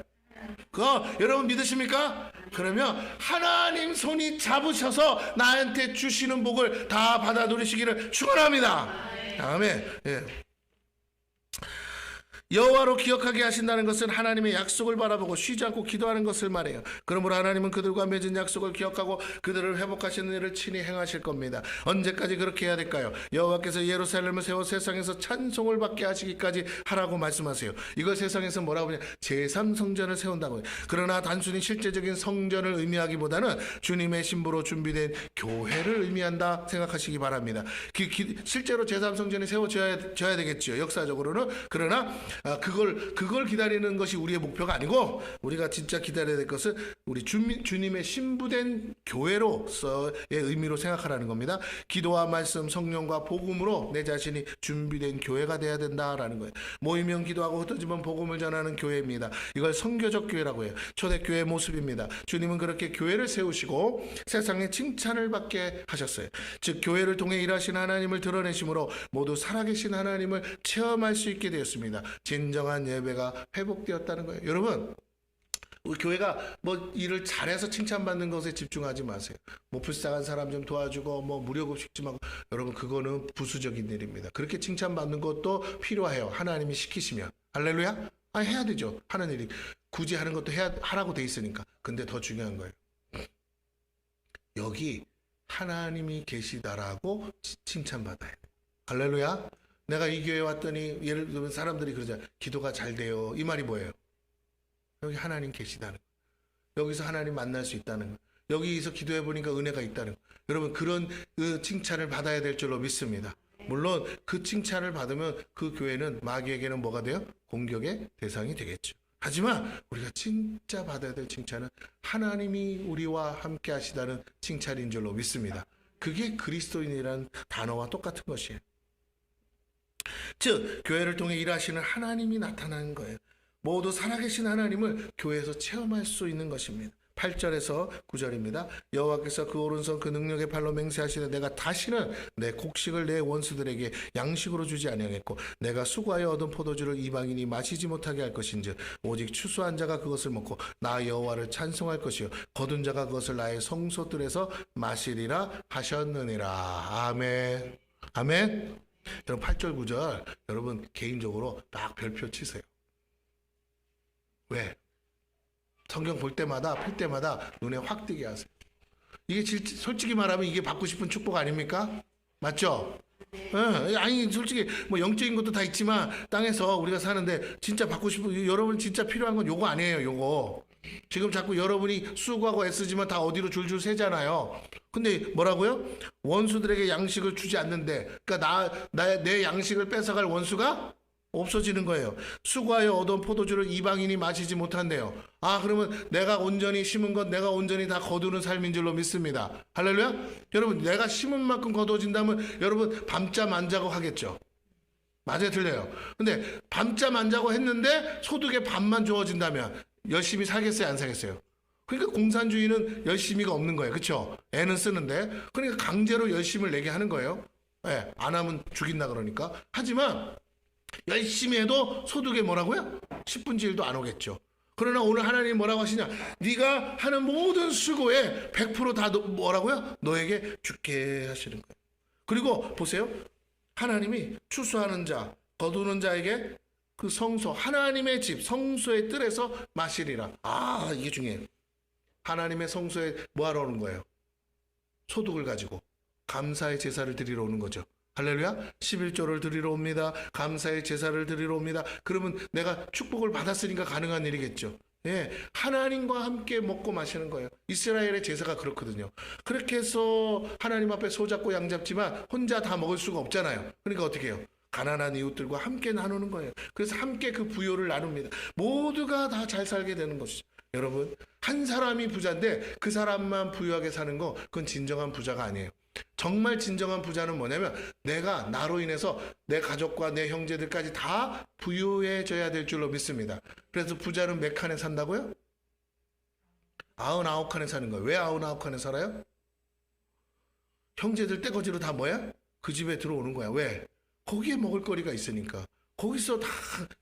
그거 여러분 믿으십니까? 그러면 하나님 손이 잡으셔서 나한테 주시는 복을 다 받아 누리시기를 축원합니다. 아멘. 예. 여호와로 기억하게 하신다는 것은 하나님의 약속을 바라보고 쉬지 않고 기도하는 것을 말해요. 그러므로 하나님은 그들과 맺은 약속을 기억하고 그들을 회복하시는 일을 친히 행하실 겁니다. 언제까지 그렇게 해야 될까요? 여호와께서 예루살렘을 세워 세상에서 찬송을 받게 하시기까지 하라고 말씀하세요. 이걸 세상에서 뭐라고 하냐? 제3성전을 세운다고요. 그러나 단순히 실제적인 성전을 의미하기보다는 주님의 신부로 준비된 교회를 의미한다 생각하시기 바랍니다. 실제로 제3성전이 세워져야 되겠죠. 역사적으로는. 그러나 그걸 기다리는 것이 우리의 목표가 아니고 우리가 진짜 기다려야 될 것은 우리 주님의 신부된 교회로서의 의미로 생각하라는 겁니다. 기도와 말씀, 성령과 복음으로 내 자신이 준비된 교회가 돼야 된다라는 거예요. 모이면 기도하고 흩어지면 복음을 전하는 교회입니다. 이걸 선교적 교회라고 해요. 초대교회의 모습입니다. 주님은 그렇게 교회를 세우시고 세상에 칭찬을 받게 하셨어요. 즉 교회를 통해 일하신 하나님을 드러내심으로 모두 살아계신 하나님을 체험할 수 있게 되었습니다. 진정한 예배가 회복되었다는 거예요. 여러분, 우리 교회가 뭐 일을 잘해서 칭찬받는 것에 집중하지 마세요. 뭐 불쌍한 사람 좀 도와주고 뭐 무료급식 좀 하고, 여러분 그거는 부수적인 일입니다. 그렇게 칭찬받는 것도 필요해요. 하나님이 시키시면. 할렐루야? 해야 되죠. 하는 일이 굳이 하는 것도 하라고 돼 있으니까. 근데 더 중요한 거예요. 여기 하나님이 계시다라고 칭찬받아야 돼. 할렐루야? 내가 이 교회에 왔더니 예를 들면 사람들이 그러잖아요. 기도가 잘 돼요. 이 말이 뭐예요? 여기 하나님 계시다는 거. 여기서 하나님 만날 수 있다는 거. 여기서 기도해 보니까 은혜가 있다는 거. 여러분 그런 칭찬을 받아야 될 줄로 믿습니다. 물론 그 칭찬을 받으면 그 교회는 마귀에게는 뭐가 돼요? 공격의 대상이 되겠죠. 하지만 우리가 진짜 받아야 될 칭찬은 하나님이 우리와 함께 하시다는 칭찬인 줄로 믿습니다. 그게 그리스도인이라는 단어와 똑같은 것이에요. 즉 교회를 통해 일하시는 하나님이 나타나는 거예요. 모두 살아계신 하나님을 교회에서 체험할 수 있는 것입니다. 8절에서 9절입니다. 여호와께서 그 오른손 그 능력의 팔로 맹세하시되 내가 다시는 내 곡식을 내 원수들에게 양식으로 주지 아니하겠고 내가 수고하여 얻은 포도주를 이방인이 마시지 못하게 할 것인즉 오직 추수한 자가 그것을 먹고 나 여호와를 찬송할 것이요 거둔 자가 그것을 나의 성소들에서 마시리라 하셨느니라. 아멘. 아멘. 여러분 8절 9절 여러분 개인적으로 딱 별표 치세요. 왜? 성경 볼 때마다 필 때마다 눈에 확 띄게 하세요. 이게 솔직히 말하면 이게 받고 싶은 축복 아닙니까? 맞죠? 아니 솔직히 뭐 영적인 것도 다 있지만 땅에서 우리가 사는데 진짜 받고 싶은, 여러분 진짜 필요한 건 요거 아니에요. 요거 지금 자꾸 여러분이 수고하고 애쓰지만 다 어디로 줄줄 새잖아요. 근데 뭐라고요? 원수들에게 양식을 주지 않는데, 그러니까 내 양식을 뺏어갈 원수가 없어지는 거예요. 수고하여 얻은 포도주를 이방인이 마시지 못한대요. 그러면 내가 온전히 심은 것 내가 온전히 다 거두는 삶인 줄로 믿습니다. 할렐루야? 여러분 내가 심은 만큼 거두어진다면 여러분 밤잠 안 자고 하겠죠. 맞아요, 틀려요? 근데 밤잠 안 자고 했는데 소득의 반만 주어진다면 열심히 살겠어요, 안 살겠어요? 그러니까 공산주의는 열심히가 없는 거예요. 그렇죠? 애는 쓰는데 그러니까 강제로 열심을 내게 하는 거예요. 안 하면 죽인다 그러니까. 하지만 열심히 해도 소득에 뭐라고요? 10분의 1도 안 오겠죠. 그러나 오늘 하나님이 뭐라고 하시냐? 네가 하는 모든 수고에 100%다 뭐라고요? 너에게 주게 하시는 거예요. 그리고 보세요. 하나님이 추수하는 자, 거두는 자에게 그 성소, 하나님의 집, 성소의 뜰에서 마시리라. 이게 중요해요. 하나님의 성소에 뭐하러 오는 거예요? 소득을 가지고 감사의 제사를 드리러 오는 거죠. 할렐루야. 11조를 드리러 옵니다. 감사의 제사를 드리러 옵니다. 그러면 내가 축복을 받았으니까 가능한 일이겠죠. 예, 하나님과 함께 먹고 마시는 거예요. 이스라엘의 제사가 그렇거든요. 그렇게 해서 하나님 앞에 소 잡고 양 잡지만 혼자 다 먹을 수가 없잖아요. 그러니까 어떻게 해요? 가난한 이웃들과 함께 나누는 거예요. 그래서 함께 그 부요를 나눕니다. 모두가 다 잘 살게 되는 것이죠. 여러분, 한 사람이 부자인데 그 사람만 부유하게 사는 거, 그건 진정한 부자가 아니에요. 정말 진정한 부자는 뭐냐면 내가 나로 인해서 내 가족과 내 형제들까지 다 부유해져야 될 줄로 믿습니다. 그래서 부자는 몇 칸에 산다고요? 99칸에 사는 거예요. 왜 99칸에 살아요? 형제들 떼거지로 다 뭐야? 그 집에 들어오는 거야. 왜? 거기에 먹을 거리가 있으니까. 거기서 다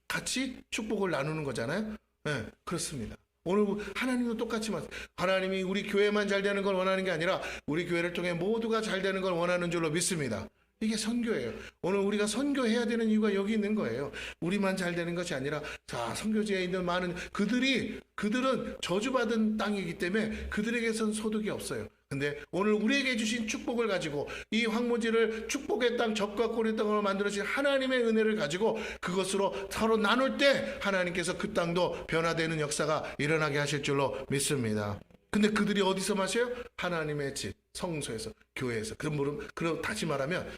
같이 축복을 나누는 거잖아요. 네, 그렇습니다. 오늘 하나님도 똑같이 하나님이 우리 교회만 잘 되는 걸 원하는 게 아니라 우리 교회를 통해 모두가 잘 되는 걸 원하는 줄로 믿습니다. 이게 선교예요. 오늘 우리가 선교해야 되는 이유가 여기 있는 거예요. 우리만 잘 되는 것이 아니라 자, 선교지에 있는 많은 그들은 저주받은 땅이기 때문에 그들에게선 소득이 없어요. 근데 오늘 우리에게 주신 축복을 가지고 이 황무지를 축복의 땅, 젖과 꿀의 땅으로 만들어진 하나님의 은혜를 가지고 그것으로 서로 나눌 때 하나님께서 그 땅도 변화되는 역사가 일어나게 하실 줄로 믿습니다. 근데 그들이 어디서 마셔요? 하나님의 집, 성소에서, 교회에서. 그럼 다시 말하면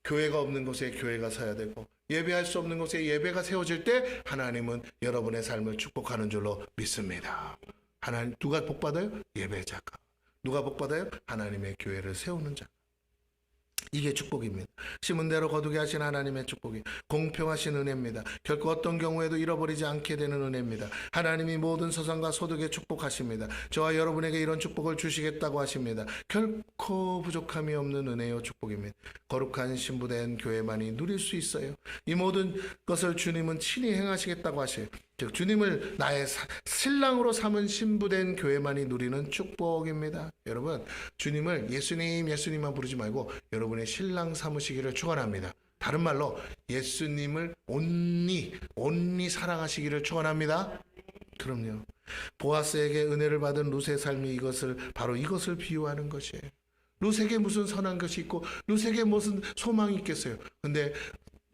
교회가 없는 곳에 교회가 서야 되고 예배할 수 없는 곳에 예배가 세워질 때 하나님은 여러분의 삶을 축복하는 줄로 믿습니다. 하나님, 누가 복받아요? 예배자가. 누가 복받아요? 하나님의 교회를 세우는 자. 이게 축복입니다. 심은 대로 거두게 하신 하나님의 축복이 공평하신 은혜입니다. 결코 어떤 경우에도 잃어버리지 않게 되는 은혜입니다. 하나님이 모든 소산과 소득에 축복하십니다. 저와 여러분에게 이런 축복을 주시겠다고 하십니다. 결코 부족함이 없는 은혜요 축복입니다. 거룩한 신부된 교회만이 누릴 수 있어요. 이 모든 것을 주님은 친히 행하시겠다고 하셔요. 즉 주님을 나의 신랑으로 삼은 신부된 교회만이 누리는 축복입니다. 여러분, 주님을 예수님만 부르지 말고 여러분의 신랑 삼으시기를 축원합니다. 다른 말로 예수님을 온리 사랑하시기를 축원합니다. 그럼요. 보아스에게 은혜를 받은 룻의 삶이 바로 이것을 비유하는 것이에요. 룻에게 무슨 선한 것이 있고 룻에게 무슨 소망이 있겠어요. 근데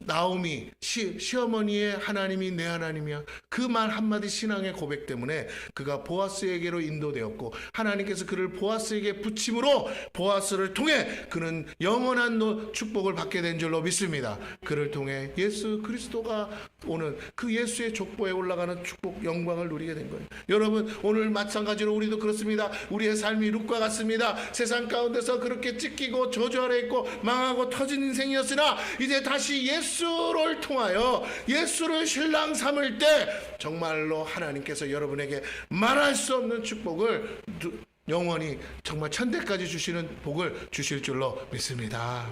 나오미 시어머니의 하나님이 내 하나님이야, 그 말 한마디 신앙의 고백 때문에 그가 보아스에게로 인도되었고 하나님께서 그를 보아스에게 붙임으로 보아스를 통해 그는 영원한 축복을 받게 된 줄로 믿습니다. 그를 통해 예수 그리스도가 오는 그 예수의 족보에 올라가는 축복 영광을 누리게 된 거예요. 여러분, 오늘 마찬가지로 우리도 그렇습니다. 우리의 삶이 룻과 같습니다. 세상 가운데서 그렇게 찢기고 저주 아래 있고 망하고 터진 인생이었으나 이제 다시 예수를 통하여 예수를 신랑 삼을 때 정말로 하나님께서 여러분에게 말할 수 없는 축복을 영원히 정말 천대까지 주시는 복을 주실 줄로 믿습니다.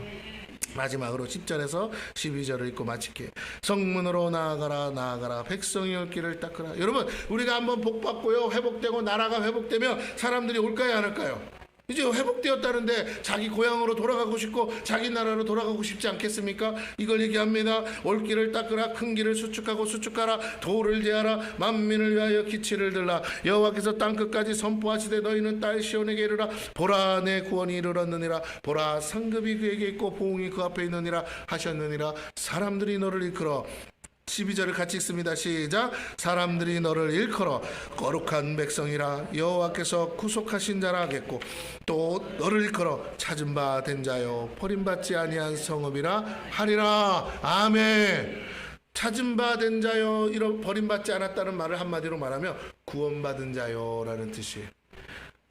마지막으로 10절에서 12절을 읽고 마칠게요. 성문으로 나아가라 백성이 올 길을 닦으라. 여러분, 우리가 한번 복받고요 회복되고 나라가 회복되면 사람들이 올까요 안 올까요? 이제 회복되었다는데 자기 고향으로 돌아가고 싶고 자기 나라로 돌아가고 싶지 않겠습니까? 이걸 얘기합니다. 올 길을 닦으라. 큰 길을 수축하고 수축하라. 도를 제하라. 만민을 위하여 기치를 들라. 여호와께서 땅끝까지 선포하시되 너희는 딸 시온에게 이르라. 보라, 내 구원이 이르렀느니라. 보라, 상급이 그에게 있고 보응이 그 앞에 있느니라 하셨느니라. 사람들이 너를 일컬어. 12절을 같이 읽습니다. 시작. 사람들이 너를 일컬어 거룩한 백성이라 여호와께서 구속하신 자라 하겠고 또 너를 일컬어 찾은 바 된 자요 버림받지 아니한 성읍이라 하리라. 아멘. 찾은 바 된 자요, 이런 버림받지 않았다는 말을 한마디로 말하면 구원받은 자요라는 뜻이에요.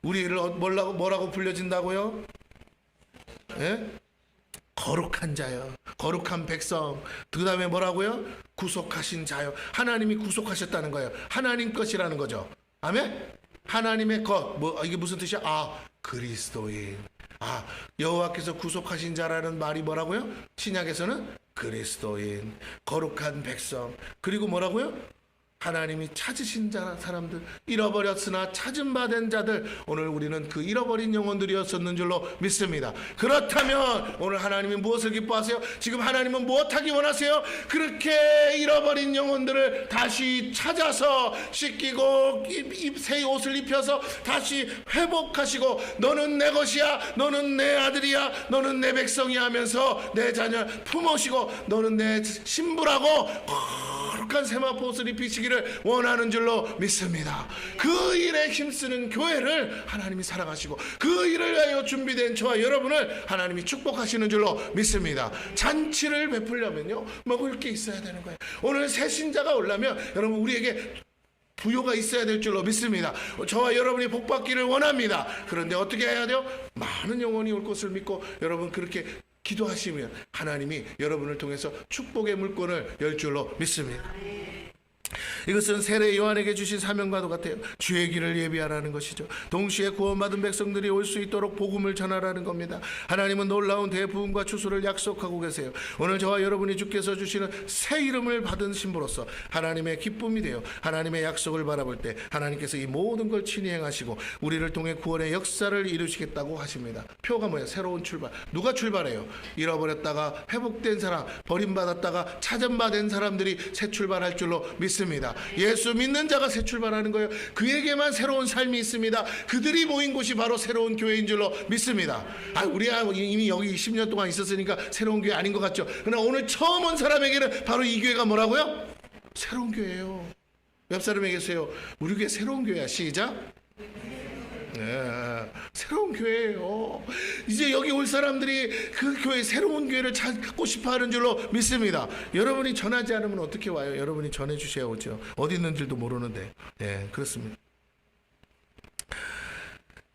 우리를 뭐라고 불려진다고요? 예? 거룩한 자요, 거룩한 백성. 그 다음에 뭐라고요? 구속하신 자요. 하나님이 구속하셨다는 거예요. 하나님 것이라는 거죠. 아멘. 하나님의 것. 이게 무슨 뜻이야? 그리스도인. 여호와께서 구속하신 자라는 말이 뭐라고요? 신약에서는 그리스도인, 거룩한 백성. 그리고 뭐라고요? 하나님이 찾으신 사람들, 잃어버렸으나 찾은 바 된 자들. 오늘 우리는 그 잃어버린 영혼들이었었는 줄로 믿습니다. 그렇다면 오늘 하나님이 무엇을 기뻐하세요? 지금 하나님은 무엇하기 원하세요? 그렇게 잃어버린 영혼들을 다시 찾아서 씻기고 새 옷을 입혀서 다시 회복하시고 너는 내 것이야, 너는 내 아들이야, 너는 내 백성이야 하면서 내 자녀 품으시고 너는 내 신부라고 거룩한 세마포옷을 입히시기를 원하는 줄로 믿습니다. 그 일에 힘쓰는 교회를 하나님이 사랑하시고 그 일을 위하여 준비된 저와 여러분을 하나님이 축복하시는 줄로 믿습니다. 잔치를 베풀려면요, 먹을 게 있어야 되는 거예요. 오늘 새 신자가 오려면 여러분 우리에게 부요가 있어야 될 줄로 믿습니다. 저와 여러분이 복받기를 원합니다. 그런데 어떻게 해야 돼요? 많은 영혼이 올 것을 믿고 여러분 그렇게 기도하시면 하나님이 여러분을 통해서 축복의 물건을 열 줄로 믿습니다. 이것은 세례 요한에게 주신 사명과도 같아요. 주의 길을 예비하라는 것이죠. 동시에 구원받은 백성들이 올 수 있도록 복음을 전하라는 겁니다. 하나님은 놀라운 대부흥과 추수를 약속하고 계세요. 오늘 저와 여러분이 주께서 주시는 새 이름을 받은 신부로서 하나님의 기쁨이 되어 하나님의 약속을 바라볼 때 하나님께서 이 모든 걸 친히 행하시고 우리를 통해 구원의 역사를 이루시겠다고 하십니다. 표가 뭐예요? 새로운 출발. 누가 출발해요? 잃어버렸다가 회복된 사람, 버림받았다가 찾아받은 사람들이 새 출발할 줄로 믿습니다. 예수 믿는 자가 새 출발하는 거예요. 그에게만 새로운 삶이 있습니다. 그들이 모인 곳이 바로 새로운 교회인 줄로 믿습니다. 우리가 이미 여기 10년 동안 있었으니까 새로운 교회 아닌 것 같죠. 그러나 오늘 처음 온 사람에게는 바로 이 교회가 뭐라고요? 새로운 교회예요. 옆 사람에게 계세요. 우리 교회 새로운 교회야. 시작. 네, 새로운 교회예요. 이제 여기 올 사람들이 그 교회, 새로운 교회를 찾고 싶어하는 줄로 믿습니다. 여러분이 전하지 않으면 어떻게 와요? 여러분이 전해주셔야 오죠. 어디 있는지도 모르는데. 네, 그렇습니다.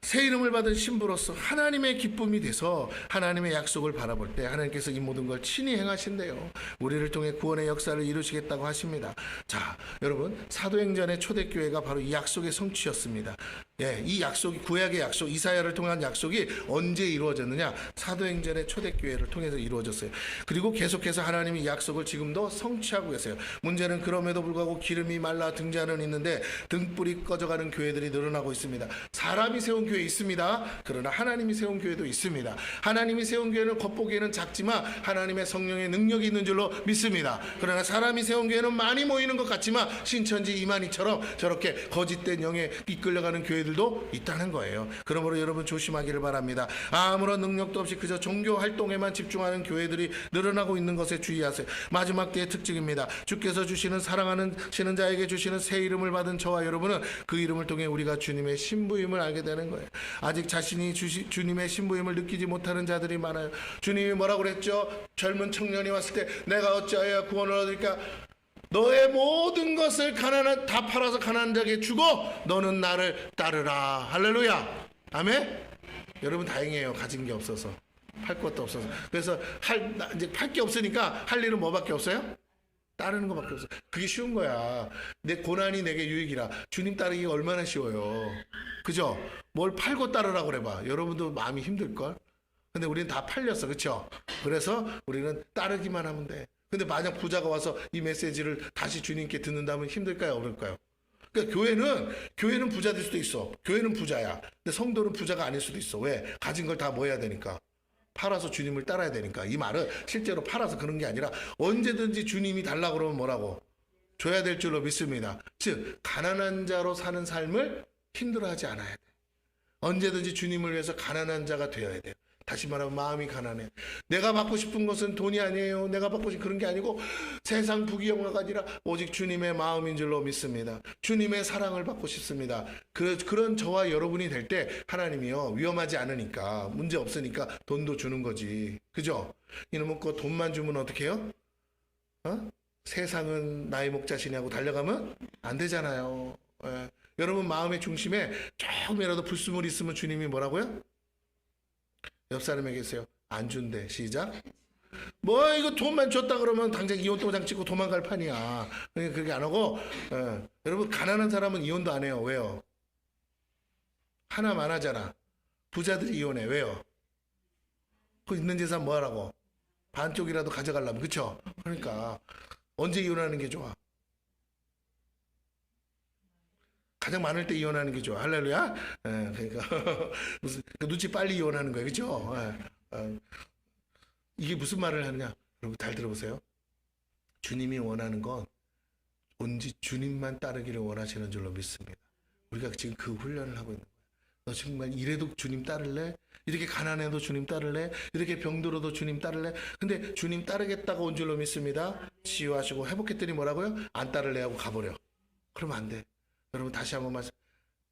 새 이름을 받은 신부로서 하나님의 기쁨이 돼서 하나님의 약속을 바라볼 때 하나님께서 이 모든 걸 친히 행하신대요. 우리를 통해 구원의 역사를 이루시겠다고 하십니다. 자, 여러분, 사도행전의 초대교회가 바로 이 약속의 성취였습니다. 예, 이 약속이, 구약의 약속, 이사야를 통한 약속이 언제 이루어졌느냐? 사도행전의 초대교회를 통해서 이루어졌어요. 그리고 계속해서 하나님이 이 약속을 지금도 성취하고 계세요. 문제는 그럼에도 불구하고 기름이 말라 등잔은 있는데 등불이 꺼져가는 교회들이 늘어나고 있습니다. 사람이 세운 교회 있습니다. 그러나 하나님이 세운 교회도 있습니다. 하나님이 세운 교회는 겉보기에는 작지만 하나님의 성령의 능력이 있는 줄로 믿습니다. 그러나 사람이 세운 교회는 많이 모이는 것 같지만 신천지 이만희처럼 저렇게 거짓된 영에 이끌려가는 교회들도 있다는 거예요. 그러므로 여러분 조심하기를 바랍니다. 아무런 능력도 없이 그저 종교 활동에만 집중하는 교회들이 늘어나고 있는 것에 주의하세요. 마지막 때의 특징입니다. 주께서 주시는 사랑하는 신은 자에게 주시는 새 이름을 받은 저와 여러분은 그 이름을 통해 우리가 주님의 신부임을 알게 되는 거예요. 아직 자신이 주님의 신부임을 느끼지 못하는 자들이 많아요. 주님이 뭐라고 그랬죠? 젊은 청년이 왔을 때 내가 어찌하여 구원을 얻을까? 너의 모든 것을 다 팔아서 가난한 자에게 주고 너는 나를 따르라. 할렐루야. 아멘. 여러분 다행이에요. 가진 게 없어서, 팔 것도 없어서. 그래서 이제 팔 게 없으니까 할 일은 뭐밖에 없어요? 따르는 것밖에 없어요. 그게 쉬운 거야. 내 고난이 내게 유익이라. 주님 따르기가 얼마나 쉬워요. 그죠? 뭘 팔고 따르라고 그래봐. 여러분도 마음이 힘들걸? 근데 우리는 다 팔렸어. 그쵸? 그래서 우리는 따르기만 하면 돼. 근데 만약 부자가 와서 이 메시지를 다시 주님께 듣는다면 힘들까요? 어떨까요? 그러니까 교회는 부자 될 수도 있어. 교회는 부자야. 근데 성도는 부자가 아닐 수도 있어. 왜? 가진 걸 다 뭐 해야 되니까. 팔아서 주님을 따라야 되니까. 이 말은 실제로 팔아서 그런 게 아니라 언제든지 주님이 달라고 그러면 뭐라고? 줘야 될 줄로 믿습니다. 즉 가난한 자로 사는 삶을 힘들어하지 않아야 돼. 언제든지 주님을 위해서 가난한 자가 되어야 돼요. 다시 말하면 마음이 가난해. 내가 받고 싶은 것은 돈이 아니에요. 내가 받고 싶은 그런 게 아니고 세상 부귀영화가 아니라 오직 주님의 마음인 줄로 믿습니다. 주님의 사랑을 받고 싶습니다. 그런 저와 여러분이 될 때 하나님이요 위험하지 않으니까, 문제 없으니까 돈도 주는 거지. 그죠? 이놈은 그 돈만 주면 어떻게 해요? 세상은 나의 목자시니 하고 달려가면 안 되잖아요. 예. 여러분 마음의 중심에 조금이라도 불순물이 있으면 주님이 뭐라고요? 옆 사람에게 계세요. 안 준대. 시작. 뭐 이거 돈만 줬다 그러면 당장 이혼 도장 찍고 도망갈 판이야. 그러니까 그렇게 안 하고 여러분 가난한 사람은 이혼도 안 해요. 왜요? 하나만 하잖아. 부자들이 이혼해. 왜요? 그 있는 재산 뭐 하라고? 반쪽이라도 가져가려면. 그쵸? 그러니까 언제 이혼하는 게 좋아? 가장 많을 때 이혼하는 게 좋아. 할렐루야. 그러니까 무슨 눈치 빨리 이혼하는 거예요. 그렇죠? 이게 무슨 말을 하느냐? 여러분 잘 들어보세요. 주님이 원하는 건 온지 주님만 따르기를 원하시는 줄로 믿습니다. 우리가 지금 그 훈련을 하고 있는 거예요. 너 정말 이래도 주님 따를래? 이렇게 가난해도 주님 따를래? 이렇게 병들어도 주님 따를래? 근데 주님 따르겠다고 온 줄로 믿습니다. 치유하시고 회복했더니 뭐라고요? 안 따를래 하고 가버려. 그러면 안 돼. 여러분 다시 한번 말씀.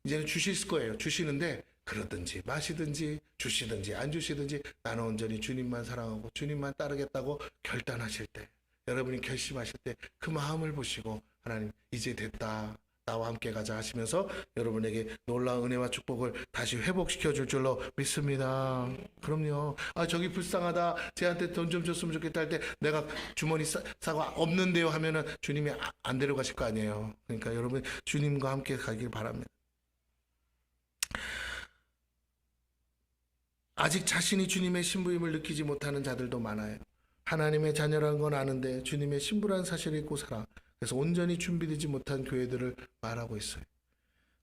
이제는 주실 거예요. 주시는데 그러든지 마시든지 주시든지 안 주시든지 나는 온전히 주님만 사랑하고 주님만 따르겠다고 결단하실 때, 여러분이 결심하실 때 그 마음을 보시고 하나님 이제 됐다, 나와 함께 가자 하시면서 여러분에게 놀라운 은혜와 축복을 다시 회복시켜 줄 줄로 믿습니다. 그럼요. 아 저기 불쌍하다, 쟤한테 돈 좀 줬으면 좋겠다 할 때 내가 주머니 싸고 없는데요 하면은 주님이 안 데려가실 거 아니에요. 그러니까 여러분 주님과 함께 가길 바랍니다. 아직 자신이 주님의 신부임을 느끼지 못하는 자들도 많아요. 하나님의 자녀라는 건 아는데 주님의 신부라는 사실을 잊고 살아. 그래서 온전히 준비되지 못한 교회들을 말하고 있어요.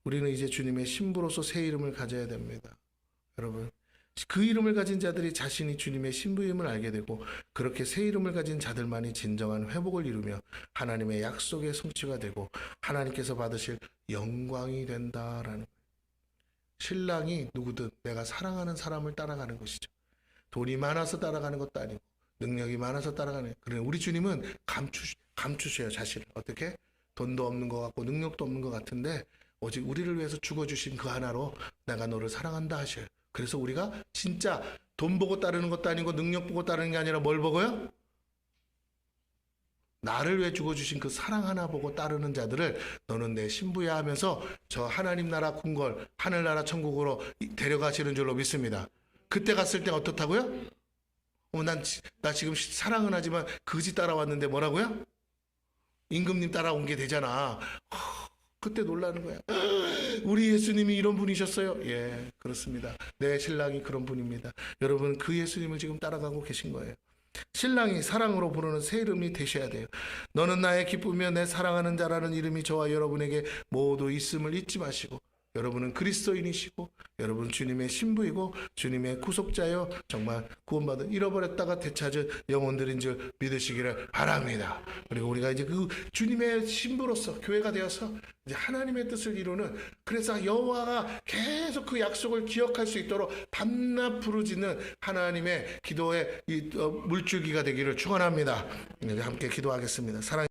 우리는 이제 주님의 신부로서 새 이름을 가져야 됩니다. 여러분, 그 이름을 가진 자들이 자신이 주님의 신부임을 알게 되고 그렇게 새 이름을 가진 자들만이 진정한 회복을 이루며 하나님의 약속의 성취가 되고 하나님께서 받으실 영광이 된다라는 거예요. 신랑이 누구든 내가 사랑하는 사람을 따라가는 것이죠. 돈이 많아서 따라가는 것도 아니고 능력이 많아서 따라가는. 그래 우리 주님은 감추셔요 자신을. 어떻게? 돈도 없는 것 같고 능력도 없는 것 같은데 오직 우리를 위해서 죽어주신 그 하나로 내가 너를 사랑한다 하셔요. 그래서 우리가 진짜 돈 보고 따르는 것도 아니고 능력 보고 따르는 게 아니라 뭘 보고요? 나를 위해 죽어주신 그 사랑 하나 보고 따르는 자들을 너는 내 신부야 하면서 저 하나님 나라 궁궐 하늘나라 천국으로 데려가시는 줄로 믿습니다. 그때 갔을 때 어떻다고요? 나 지금 사랑은 하지만 거지 따라왔는데 뭐라고요? 임금님 따라온 게 되잖아. 그때 놀라는 거야. 우리 예수님이 이런 분이셨어요? 예, 그렇습니다. 내 신랑이 그런 분입니다. 여러분 그 예수님을 지금 따라가고 계신 거예요. 신랑이 사랑으로 부르는 새 이름이 되셔야 돼요. 너는 나의 기쁨이며 내 사랑하는 자라는 이름이 저와 여러분에게 모두 있음을 잊지 마시고 여러분은 그리스도인이시고 여러분 주님의 신부이고 주님의 구속자여 정말 구원받은 잃어버렸다가 되찾은 영혼들인 줄 믿으시기를 바랍니다. 그리고 우리가 이제 그 주님의 신부로서 교회가 되어서 이제 하나님의 뜻을 이루는, 그래서 여호와가 계속 그 약속을 기억할 수 있도록 밤낮 부르짖는 하나님의 기도의 물줄기가 되기를 축원합니다. 함께 기도하겠습니다. 사랑.